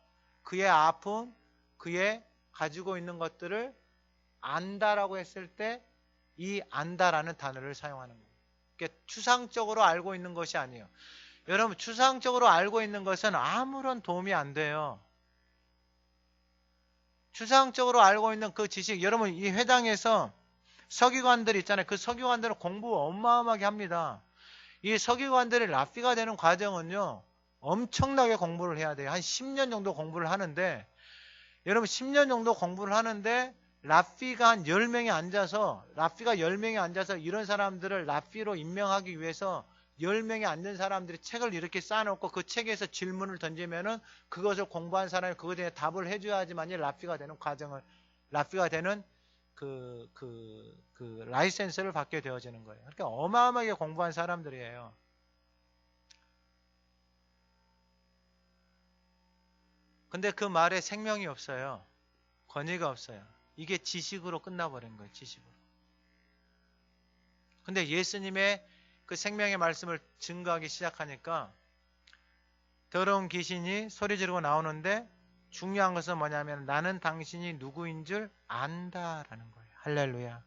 그의 아픔, 그의 가지고 있는 것들을 안다라고 했을 때 이 안다라는 단어를 사용하는 거예요. 그러니까 추상적으로 알고 있는 것이 아니에요. 여러분 추상적으로 알고 있는 것은 아무런 도움이 안 돼요. 추상적으로 알고 있는 그 지식, 여러분 이 회당에서 서기관들 있잖아요. 그 서기관들은 공부 어마어마하게 합니다. 이 서기관들이 랍비가 되는 과정은요, 엄청나게 공부를 해야 돼요. 한 10년 정도 공부를 하는데, 여러분 10년 정도 공부를 하는데 랍비가 한 10명이 앉아서 이런 사람들을 랍비로 임명하기 위해서 10명이 앉은 사람들이 책을 이렇게 쌓아놓고 그 책에서 질문을 던지면은 그것을 공부한 사람이 그것에 대해 답을 해줘야지만이 랍비가 되는 과정을, 랍비가 되는 그 라이센스를 받게 되어지는 거예요. 그러니까 어마어마하게 공부한 사람들이에요. 근데 그 말에 생명이 없어요. 권위가 없어요. 이게 지식으로 끝나버린 거예요. 지식으로. 근데 예수님의 그 생명의 말씀을 증거하기 시작하니까 더러운 귀신이 소리 지르고 나오는데, 중요한 것은 뭐냐면 나는 당신이 누구인 줄 안다라는 거예요. 할렐루야.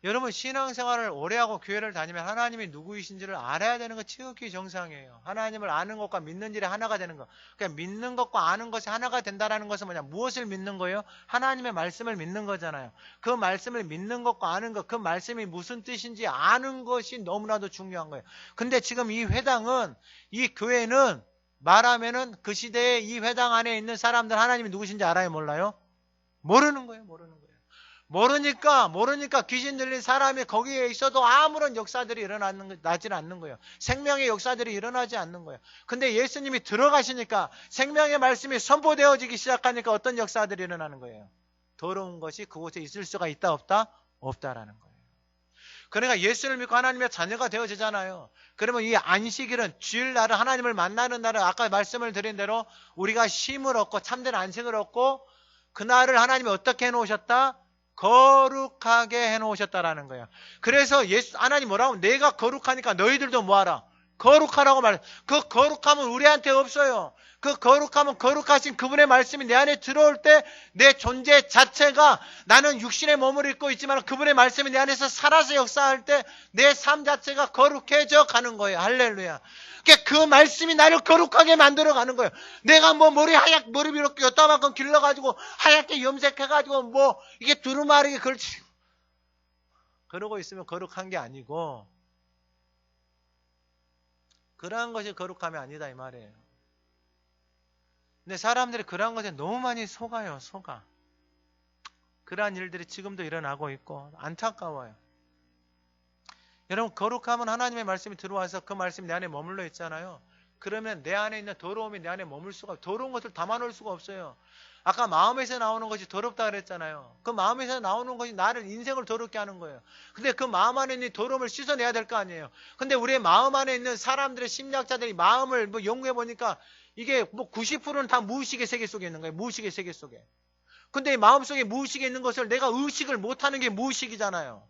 여러분 신앙생활을 오래 하고 교회를 다니면 하나님이 누구이신지를 알아야 되는 거 지극히 정상이에요. 하나님을 아는 것과 믿는 일이 하나가 되는 거. 그러니까 믿는 것과 아는 것이 하나가 된다라는 것은 뭐냐? 무엇을 믿는 거예요? 하나님의 말씀을 믿는 거잖아요. 그 말씀을 믿는 것과 아는 것, 그 말씀이 무슨 뜻인지 아는 것이 너무나도 중요한 거예요. 근데 지금 이 회당은, 이 교회는 말하면은 그 시대에 이 회당 안에 있는 사람들 하나님이 누구신지 알아요? 몰라요? 모르는 거예요. 모르는 거예요. 모르니까 귀신 들린 사람이 거기에 있어도 아무런 역사들이 일어나지 않는 거예요. 생명의 역사들이 일어나지 않는 거예요. 근데 예수님이 들어가시니까 생명의 말씀이 선포되어지기 시작하니까 어떤 역사들이 일어나는 거예요. 더러운 것이 그곳에 있을 수가 있다 없다? 없다라는 거예요. 그러니까 예수를 믿고 하나님의 자녀가 되어지잖아요. 그러면 이 안식일은 주일날은 하나님을 만나는 날은 아까 말씀을 드린 대로 우리가 쉼을 얻고 참된 안식을 얻고, 그날을 하나님이 어떻게 해놓으셨다? 거룩하게 해놓으셨다라는 거예요. 그래서 하나님 뭐라고? 내가 거룩하니까 너희들도 뭐하라? 거룩하라고 말해요. 그 거룩함은 우리한테 없어요. 그 거룩함은 거룩하신 그분의 말씀이 내 안에 들어올 때 내 존재 자체가, 나는 육신의 몸을 입고 있지만 그분의 말씀이 내 안에서 살아서 역사할 때 내 삶 자체가 거룩해져 가는 거예요. 할렐루야. 그 말씀이 나를 거룩하게 만들어 가는 거예요. 내가 뭐 머리 이렇게 여따만큼 길러가지고 하얗게 염색해가지고 뭐 이게 두루마리게 걸치, 그러고 있으면 거룩한 게 아니고, 그러한 것이 거룩함이 아니다 이 말이에요. 근데 사람들이 그러한 것에 너무 많이 속아요. 속아. 그러한 일들이 지금도 일어나고 있고 안타까워요. 여러분 거룩함은 하나님의 말씀이 들어와서 그 말씀이 내 안에 머물러 있잖아요. 그러면 내 안에 있는 더러움이 내 안에 머물 수가, 더러운 것을 담아놓을 수가 없어요. 아까 마음에서 나오는 것이 더럽다 그랬잖아요. 그 마음에서 나오는 것이 나를, 인생을 더럽게 하는 거예요. 근데 그 마음 안에 있는 더러움을 씻어내야 될 거 아니에요. 근데 우리의 마음 안에 있는 사람들의, 심리학자들이 마음을 뭐 연구해 보니까 이게 뭐 90%는 다 무의식의 세계 속에 있는 거예요. 무의식의 세계 속에. 근데 이 마음속에 무의식에 있는 것을 내가 의식을 못하는 게 무의식이잖아요.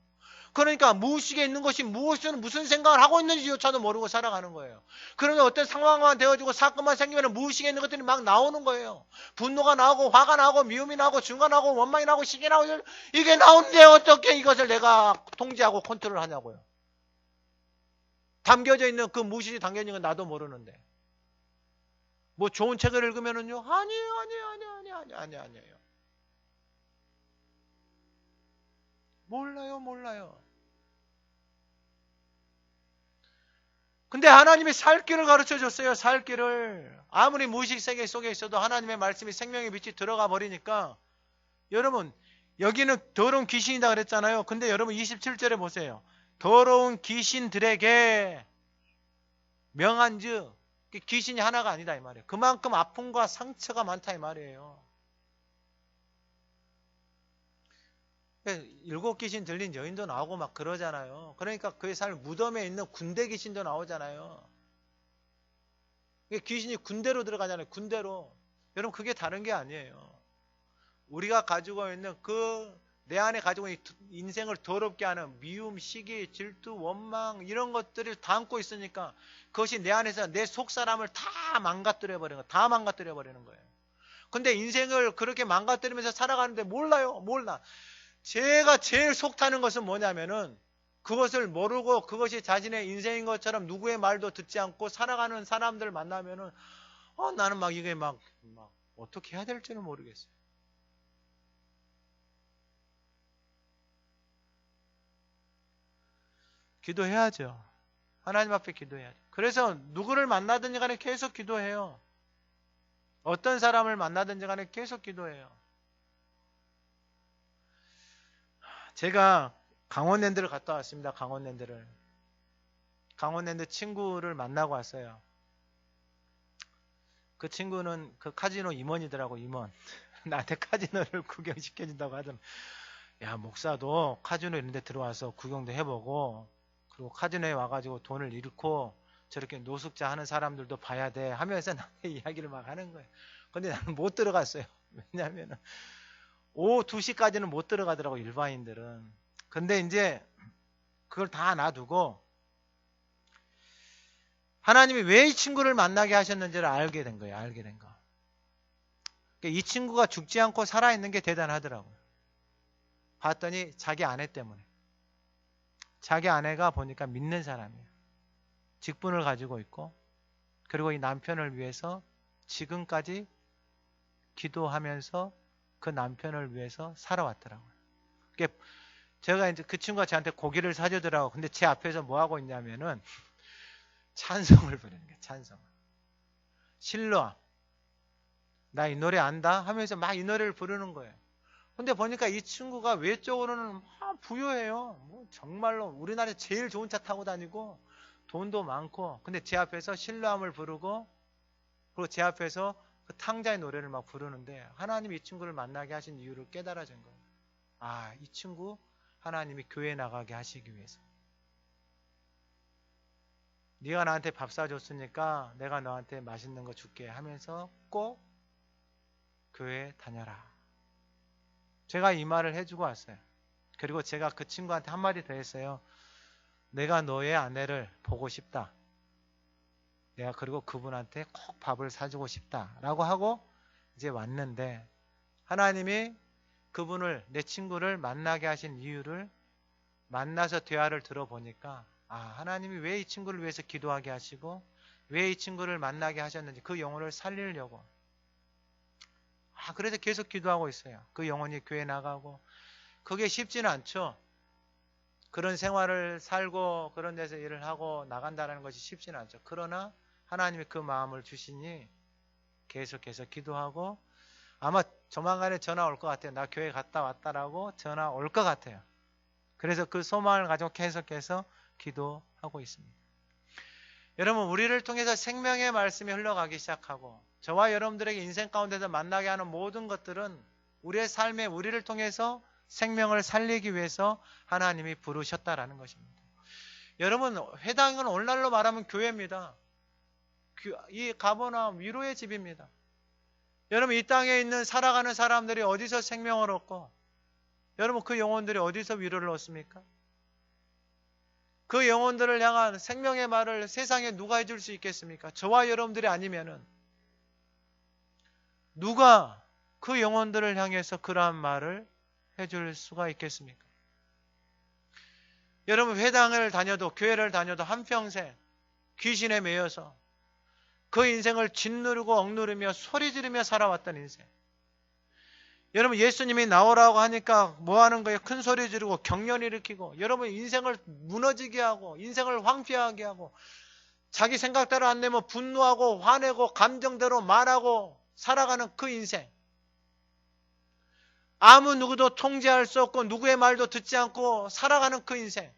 그러니까 무의식에 있는 것이 무슨 생각을 하고 있는지조차도 모르고 살아가는 거예요. 그러면 어떤 상황만 되어지고 사건만 생기면 무의식에 있는 것들이 막 나오는 거예요. 분노가 나오고 화가 나오고 미움이 나오고 증오가 나오고 원망이 나오고 시기 나오고, 이게 나오는데 어떻게 이것을 내가 통제하고 컨트롤 하냐고요. 담겨져 있는, 그 무의식이 담겨져 있는 건 나도 모르는데. 뭐 좋은 책을 읽으면은요, 아니에요. 몰라요. 근데 하나님이 살 길을 가르쳐 줬어요. 살 길을. 아무리 무의식 세계 속에 있어도 하나님의 말씀이 생명의 빛이 들어가 버리니까, 여러분, 여기는 더러운 귀신이다 그랬잖아요. 근데 여러분 27절에 보세요. 더러운 귀신들에게 명한즉, 귀신이 하나가 아니다 이 말이에요. 그만큼 아픔과 상처가 많다 이 말이에요. 7 귀신 들린 여인도 나오고 막 그러잖아요. 그러니까 그의 삶, 무덤에 있는 군대 귀신도 나오잖아요. 귀신이 군대로 들어가잖아요. 군대로. 여러분, 그게 다른 게 아니에요. 우리가 가지고 있는 내 안에 가지고 있는 인생을 더럽게 하는 미움, 시기, 질투, 원망, 이런 것들을 담고 있으니까 그것이 내 안에서 내 속사람을 다 망가뜨려 버리는 거예요. 다 망가뜨려 버리는 거예요. 근데 인생을 그렇게 망가뜨리면서 살아가는데 몰라. 제가 제일 속타는 것은 뭐냐면은, 그것을 모르고 그것이 자신의 인생인 것처럼 누구의 말도 듣지 않고 살아가는 사람들 만나면은, 나는 막 이게 막 어떻게 해야 될지는 모르겠어요. 기도해야죠. 하나님 앞에 기도해야죠. 그래서 누구를 만나든지 간에 계속 기도해요. 어떤 사람을 만나든지 간에 계속 기도해요. 제가 강원랜드를 갔다 왔습니다. 강원랜드 친구를 만나고 왔어요. 그 친구는 그 카지노 임원이더라고, 임원. 나한테 카지노를 구경시켜준다고 하더니, 야, 목사도 카지노 이런 데 들어와서 구경도 해보고, 그리고 카지노에 와가지고 돈을 잃고 저렇게 노숙자 하는 사람들도 봐야 돼 하면서 나한테 이야기를 막 하는 거예요. 근데 나는 못 들어갔어요. 왜냐면은 오후 2시까지는 못 들어가더라고, 일반인들은. 근데 이제 그걸 다 놔두고 하나님이 왜 이 친구를 만나게 하셨는지를 알게 된 거예요. 알게 된 거. 이 친구가 죽지 않고 살아있는 게 대단하더라고요. 봤더니 자기 아내 때문에. 자기 아내가 보니까 믿는 사람이에요. 직분을 가지고 있고, 그리고 이 남편을 위해서 지금까지 기도하면서 그 남편을 위해서 살아왔더라고요. 제가 이제 그 친구가 저한테 고기를 사주더라고. 근데 제 앞에서 뭐 하고 있냐면은 찬송을 부르는 거예요. 찬송을. 실로암, 나 이 노래 안다 하면서 막 이 노래를 부르는 거예요. 근데 보니까 이 친구가 외적으로는 막 부유해요. 뭐 정말로 우리나라에 제일 좋은 차 타고 다니고 돈도 많고, 근데 제 앞에서 실로암을 부르고, 그리고 제 앞에서 그 탕자의 노래를 막 부르는데, 하나님이 이 친구를 만나게 하신 이유를 깨달아진 거예요. 아, 이 친구 하나님이 교회 나가게 하시기 위해서. 네가 나한테 밥 사줬으니까 내가 너한테 맛있는 거 줄게 하면서 꼭 교회 다녀라. 제가 이 말을 해주고 왔어요. 그리고 제가 그 친구한테 한마디 더 했어요. 내가 너의 아내를 보고 싶다. 내가 그리고 그분한테 꼭 밥을 사주고 싶다 라고 하고 이제 왔는데, 하나님이 그분을, 내 친구를 만나게 하신 이유를 만나서 대화를 들어보니까, 하나님이 왜 이 친구를 위해서 기도하게 하시고 왜 이 친구를 만나게 하셨는지, 그 영혼을 살리려고. 그래서 계속 기도하고 있어요. 그 영혼이 교회 나가고. 그게 쉽지는 않죠. 그런 생활을 살고 그런 데서 일을 하고 나간다는 것이 쉽지는 않죠. 그러나 하나님이 그 마음을 주시니 계속해서 기도하고, 아마 조만간에 전화 올 것 같아요. 나 교회 갔다 왔다라고 전화 올 것 같아요. 그래서 그 소망을 가지고 계속해서 기도하고 있습니다. 여러분, 우리를 통해서 생명의 말씀이 흘러가기 시작하고 저와 여러분들에게 인생 가운데서 만나게 하는 모든 것들은 우리의 삶에 우리를 통해서 생명을 살리기 위해서 하나님이 부르셨다라는 것입니다. 여러분, 회당은 오늘날로 말하면 교회입니다. 이 가버나움 위로의 집입니다. 여러분, 이 땅에 있는 살아가는 사람들이 어디서 생명을 얻고 여러분, 그 영혼들이 어디서 위로를 얻습니까? 그 영혼들을 향한 생명의 말을 세상에 누가 해줄 수 있겠습니까? 저와 여러분들이 아니면은 누가 그 영혼들을 향해서 그러한 말을 해줄 수가 있겠습니까? 여러분, 회당을 다녀도 교회를 다녀도 한평생 귀신에 매여서 그 인생을 짓누르고 억누르며 소리 지르며 살아왔던 인생. 여러분, 예수님이 나오라고 하니까 뭐 하는 거예요? 큰 소리 지르고 경련 일으키고 여러분 인생을 무너지게 하고 인생을 황폐하게 하고 자기 생각대로 안 되면 분노하고 화내고 감정대로 말하고 살아가는 그 인생. 아무 누구도 통제할 수 없고 누구의 말도 듣지 않고 살아가는 그 인생.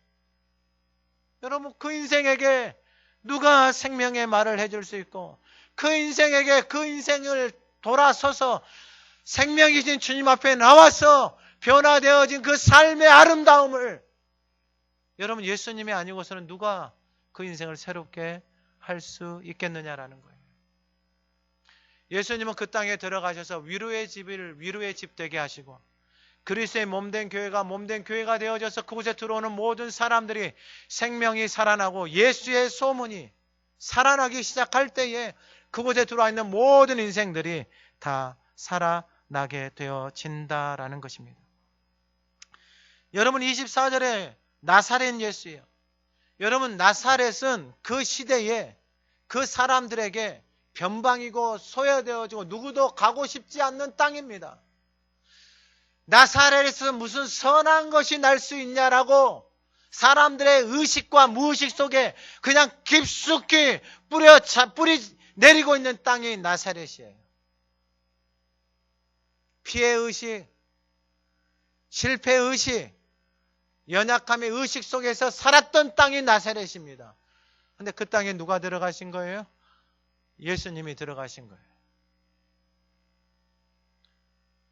여러분, 그 인생에게 누가 생명의 말을 해줄 수 있고 그 인생에게 그 인생을 돌아서서 생명이신 주님 앞에 나와서 변화되어진 그 삶의 아름다움을 여러분, 예수님이 아니고서는 누가 그 인생을 새롭게 할 수 있겠느냐라는 거예요. 예수님은 그 땅에 들어가셔서 위로의 집 되게 하시고 그리스도의 몸된 교회가 되어져서 그곳에 들어오는 모든 사람들이 생명이 살아나고 예수의 소문이 살아나기 시작할 때에 그곳에 들어와 있는 모든 인생들이 다 살아나게 되어진다라는 것입니다. 여러분, 24절에 나사렛 예수예요. 여러분, 나사렛은 그 시대에 그 사람들에게 변방이고 소외되어지고 누구도 가고 싶지 않는 땅입니다. 나사렛에서 무슨 선한 것이 날 수 있냐라고 사람들의 의식과 무의식 속에 그냥 깊숙이 뿌리 내리고 있는 땅이 나사렛이에요. 피해의식, 실패의식, 연약함의 의식 속에서 살았던 땅이 나사렛입니다. 근데 그 땅에 누가 들어가신 거예요? 예수님이 들어가신 거예요.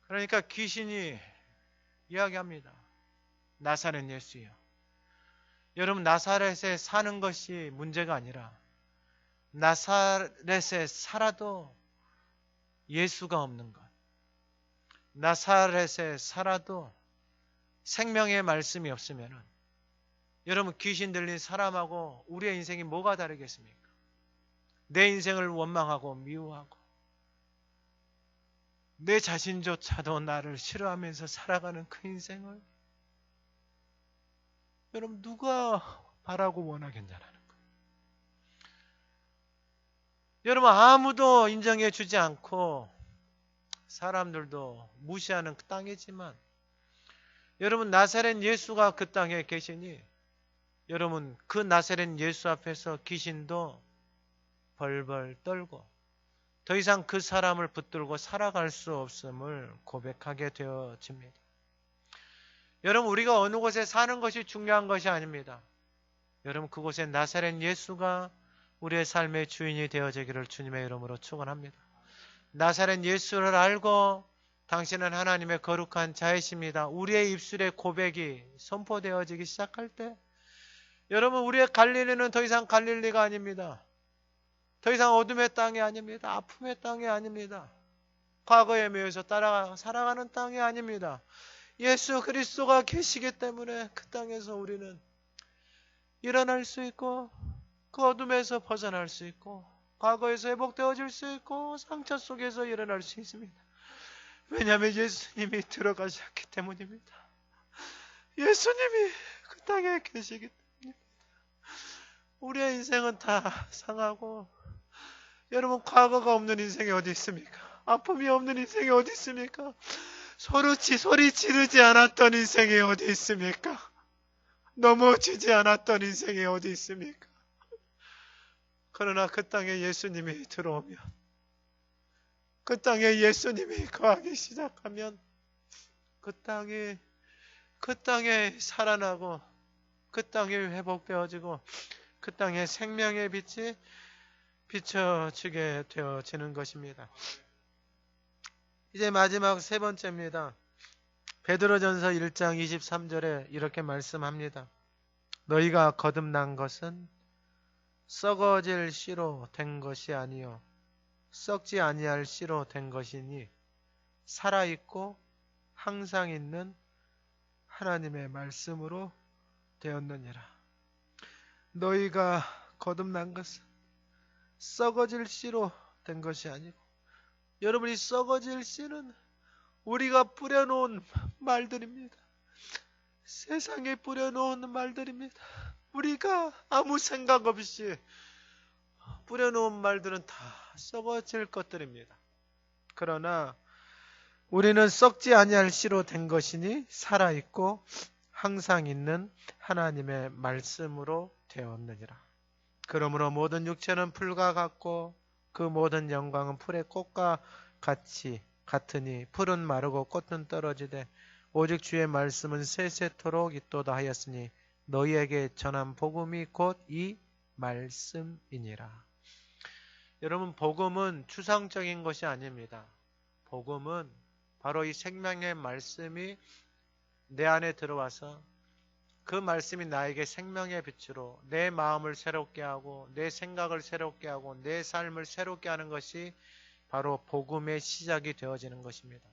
그러니까 귀신이 이야기합니다. 나사렛 예수요. 여러분, 나사렛에 사는 것이 문제가 아니라 나사렛에 살아도 예수가 없는 것. 나사렛에 살아도 생명의 말씀이 없으면 여러분, 귀신 들린 사람하고 우리의 인생이 뭐가 다르겠습니까? 내 인생을 원망하고 미워하고 내 자신조차도 나를 싫어하면서 살아가는 그 인생을 여러분, 누가 바라고 원하겠냐라는 거예요. 여러분, 아무도 인정해 주지 않고 사람들도 무시하는 그 땅이지만 여러분, 나사렛 예수가 그 땅에 계시니 여러분, 그 나사렛 예수 앞에서 귀신도 벌벌 떨고 더 이상 그 사람을 붙들고 살아갈 수 없음을 고백하게 되어집니다. 여러분, 우리가 어느 곳에 사는 것이 중요한 것이 아닙니다. 여러분, 그곳에 나사렛 예수가 우리의 삶의 주인이 되어지기를 주님의 이름으로 축원합니다. 나사렛 예수를 알고 당신은 하나님의 거룩한 자이십니다. 우리의 입술의 고백이 선포되어지기 시작할 때 여러분, 우리의 갈릴리는 더 이상 갈릴리가 아닙니다. 더 이상 어둠의 땅이 아닙니다. 아픔의 땅이 아닙니다. 과거에 매여서 살아가는 땅이 아닙니다. 예수 그리스도가 계시기 때문에 그 땅에서 우리는 일어날 수 있고 그 어둠에서 벗어날 수 있고 과거에서 회복되어질 수 있고 상처 속에서 일어날 수 있습니다. 왜냐하면 예수님이 들어가셨기 때문입니다. 예수님이 그 땅에 계시기 때문입니다. 우리의 인생은 다 상하고 여러분, 과거가 없는 인생이 어디 있습니까? 아픔이 없는 인생이 어디 있습니까? 소리 지르지 않았던 인생이 어디 있습니까? 넘어지지 않았던 인생이 어디 있습니까? 그러나 그 땅에 예수님이 들어오면, 그 땅에 예수님이 거하기 시작하면 그 땅에 살아나고 그 땅이 회복되어지고 그 땅에 생명의 빛이 비춰지게 되어지는 것입니다. 이제 마지막 세 번째입니다. 베드로전서 1장 23절에 이렇게 말씀합니다. 너희가 거듭난 것은 썩어질 씨로 된 것이 아니요 썩지 아니할 씨로 된 것이니 살아있고 항상 있는 하나님의 말씀으로 되었느니라. 너희가 거듭난 것은 썩어질 씨로 된 것이 아니고, 여러분이 썩어질 씨는 우리가 뿌려놓은 말들입니다. 세상에 뿌려놓은 말들입니다. 우리가 아무 생각 없이 뿌려놓은 말들은 다 썩어질 것들입니다. 그러나 우리는 썩지 아니할 씨로 된 것이니 살아있고 항상 있는 하나님의 말씀으로 되었느니라. 그러므로 모든 육체는 풀과 같고 그 모든 영광은 풀의 꽃과 같으니 풀은 마르고 꽃은 떨어지되 오직 주의 말씀은 세세토록 있도다 하였으니 너희에게 전한 복음이 곧 이 말씀이니라. 여러분, 복음은 추상적인 것이 아닙니다. 복음은 바로 이 생명의 말씀이 내 안에 들어와서 그 말씀이 나에게 생명의 빛으로 내 마음을 새롭게 하고 내 생각을 새롭게 하고 내 삶을 새롭게 하는 것이 바로 복음의 시작이 되어지는 것입니다.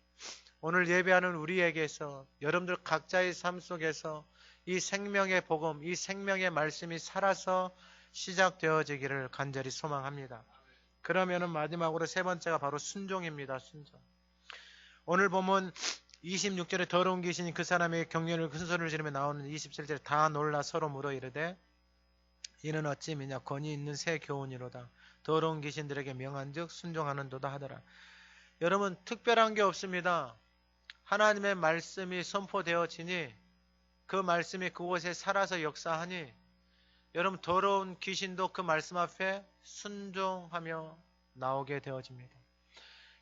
오늘 예배하는 우리에게서 여러분들 각자의 삶 속에서 이 생명의 복음, 이 생명의 말씀이 살아서 시작되어지기를 간절히 소망합니다. 그러면은 마지막으로 세 번째가 바로 순종입니다. 순종. 오늘 보면 26절에 더러운 귀신이 그 사람에게 격려를 큰 소리를 지르며 나오는 27절에 다 놀라 서로 물어 이르되 이는 어찌 미냐 권위 있는 새 교훈이로다. 더러운 귀신들에게 명한즉 순종하는도다 하더라. 여러분, 특별한 게 없습니다. 하나님의 말씀이 선포되어지니 그 말씀이 그곳에 살아서 역사하니 여러분, 더러운 귀신도 그 말씀 앞에 순종하며 나오게 되어집니다.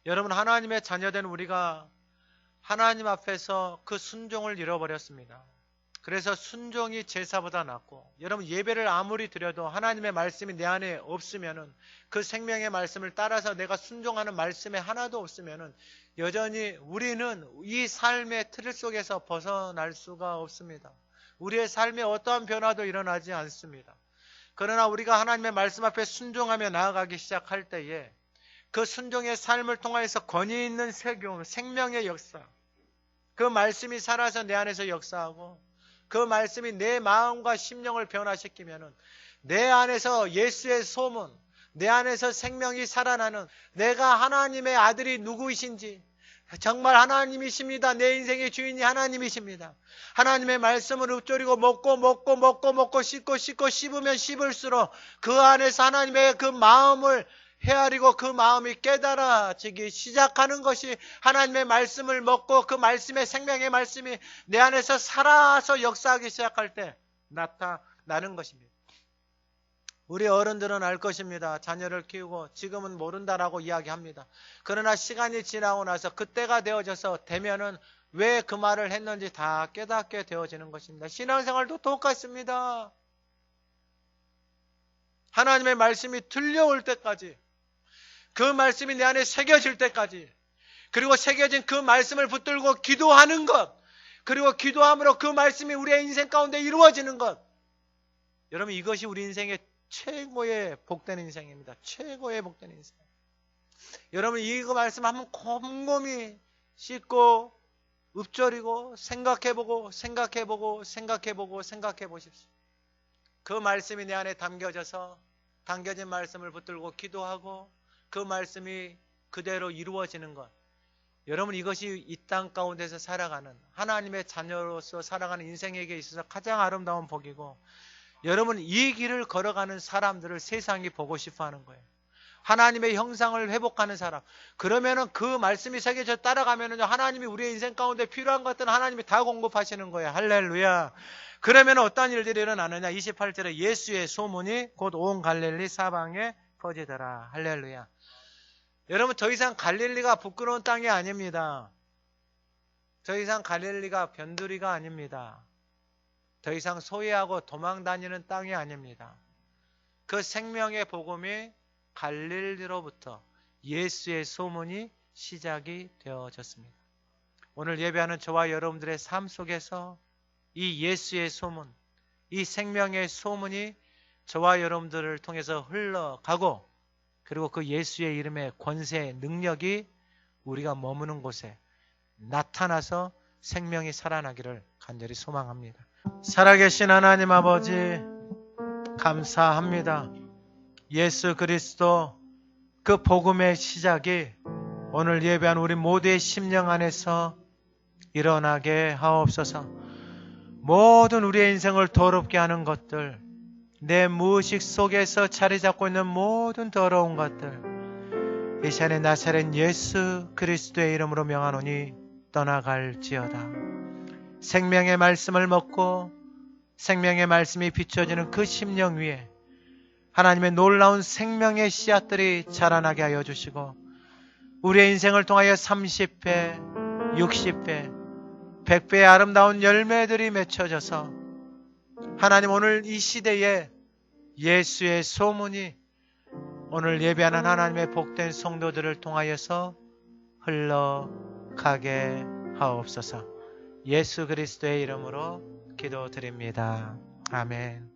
여러분, 하나님의 자녀된 우리가 하나님 앞에서 그 순종을 잃어버렸습니다. 그래서 순종이 제사보다 낫고, 여러분, 예배를 아무리 드려도 하나님의 말씀이 내 안에 없으면은, 그 생명의 말씀을 따라서 내가 순종하는 말씀에 하나도 없으면은 여전히 우리는 이 삶의 틀 속에서 벗어날 수가 없습니다. 우리의 삶에 어떠한 변화도 일어나지 않습니다. 그러나 우리가 하나님의 말씀 앞에 순종하며 나아가기 시작할 때에 그 순종의 삶을 통해서 권위 있는 새 교훈, 생명의 역사, 그 말씀이 살아서 내 안에서 역사하고 그 말씀이 내 마음과 심령을 변화시키면은 내 안에서 예수의 소문, 내 안에서 생명이 살아나는, 내가 하나님의 아들이 누구이신지, 정말 하나님이십니다. 내 인생의 주인이 하나님이십니다. 하나님의 말씀을 읊조리고 먹고 씹고 씹으면 씹을수록 그 안에서 하나님의 그 마음을 헤아리고 그 마음이 깨달아지기 시작하는 것이, 하나님의 말씀을 먹고 그 말씀의 생명의 말씀이 내 안에서 살아서 역사하기 시작할 때 나타나는 것입니다. 우리 어른들은 알 것입니다. 자녀를 키우고 지금은 모른다라고 이야기합니다. 그러나 시간이 지나고 나서 그때가 되어져서 되면은 왜 그 말을 했는지 다 깨닫게 되어지는 것입니다. 신앙생활도 똑같습니다. 하나님의 말씀이 들려올 때까지, 그 말씀이 내 안에 새겨질 때까지, 그리고 새겨진 그 말씀을 붙들고 기도하는 것, 그리고 기도함으로 그 말씀이 우리의 인생 가운데 이루어지는 것, 여러분, 이것이 우리 인생의 최고의 복된 인생입니다. 최고의 복된 인생. 여러분, 이거 말씀 한번 곰곰이 씻고 읊조리고 생각해보고 생각해 보십시오. 그 말씀이 내 안에 담겨져서 담겨진 말씀을 붙들고 기도하고 그 말씀이 그대로 이루어지는 것, 여러분, 이것이 이 땅 가운데서 살아가는 하나님의 자녀로서 살아가는 인생에게 있어서 가장 아름다운 복이고, 여러분, 이 길을 걸어가는 사람들을 세상이 보고 싶어 하는 거예요. 하나님의 형상을 회복하는 사람. 그러면은 그 말씀이 새겨져 따라가면은 하나님이 우리의 인생 가운데 필요한 것들은 하나님이 다 공급하시는 거예요. 할렐루야. 그러면 어떤 일들이 일어나느냐? 28절에 예수의 소문이 곧 온 갈릴리 사방에 퍼지더라. 할렐루야. 여러분, 더 이상 갈릴리가 부끄러운 땅이 아닙니다. 더 이상 갈릴리가 변두리가 아닙니다. 더 이상 소외하고 도망 다니는 땅이 아닙니다. 그 생명의 복음이 갈릴리로부터 예수의 소문이 시작이 되어졌습니다. 오늘 예배하는 저와 여러분들의 삶 속에서 이 예수의 소문, 이 생명의 소문이 저와 여러분들을 통해서 흘러가고, 그리고 그 예수의 이름의 권세, 능력이 우리가 머무는 곳에 나타나서 생명이 살아나기를 간절히 소망합니다. 살아계신 하나님 아버지, 감사합니다. 예수 그리스도 그 복음의 시작이 오늘 예배한 우리 모두의 심령 안에서 일어나게 하옵소서. 모든 우리의 인생을 더럽게 하는 것들, 내 무의식 속에서 자리 잡고 있는 모든 더러운 것들, 이 시간에 나사렛 예수 그리스도의 이름으로 명하노니 떠나갈지어다. 생명의 말씀을 먹고 생명의 말씀이 비춰지는 그 심령 위에 하나님의 놀라운 생명의 씨앗들이 자라나게 하여 주시고, 우리의 인생을 통하여 30배, 60배, 100배의 아름다운 열매들이 맺혀져서 하나님 오늘 이 시대에 예수의 소문이 오늘 예배하는 하나님의 복된 성도들을 통하여서 흘러가게 하옵소서. 예수 그리스도의 이름으로 기도드립니다. 아멘.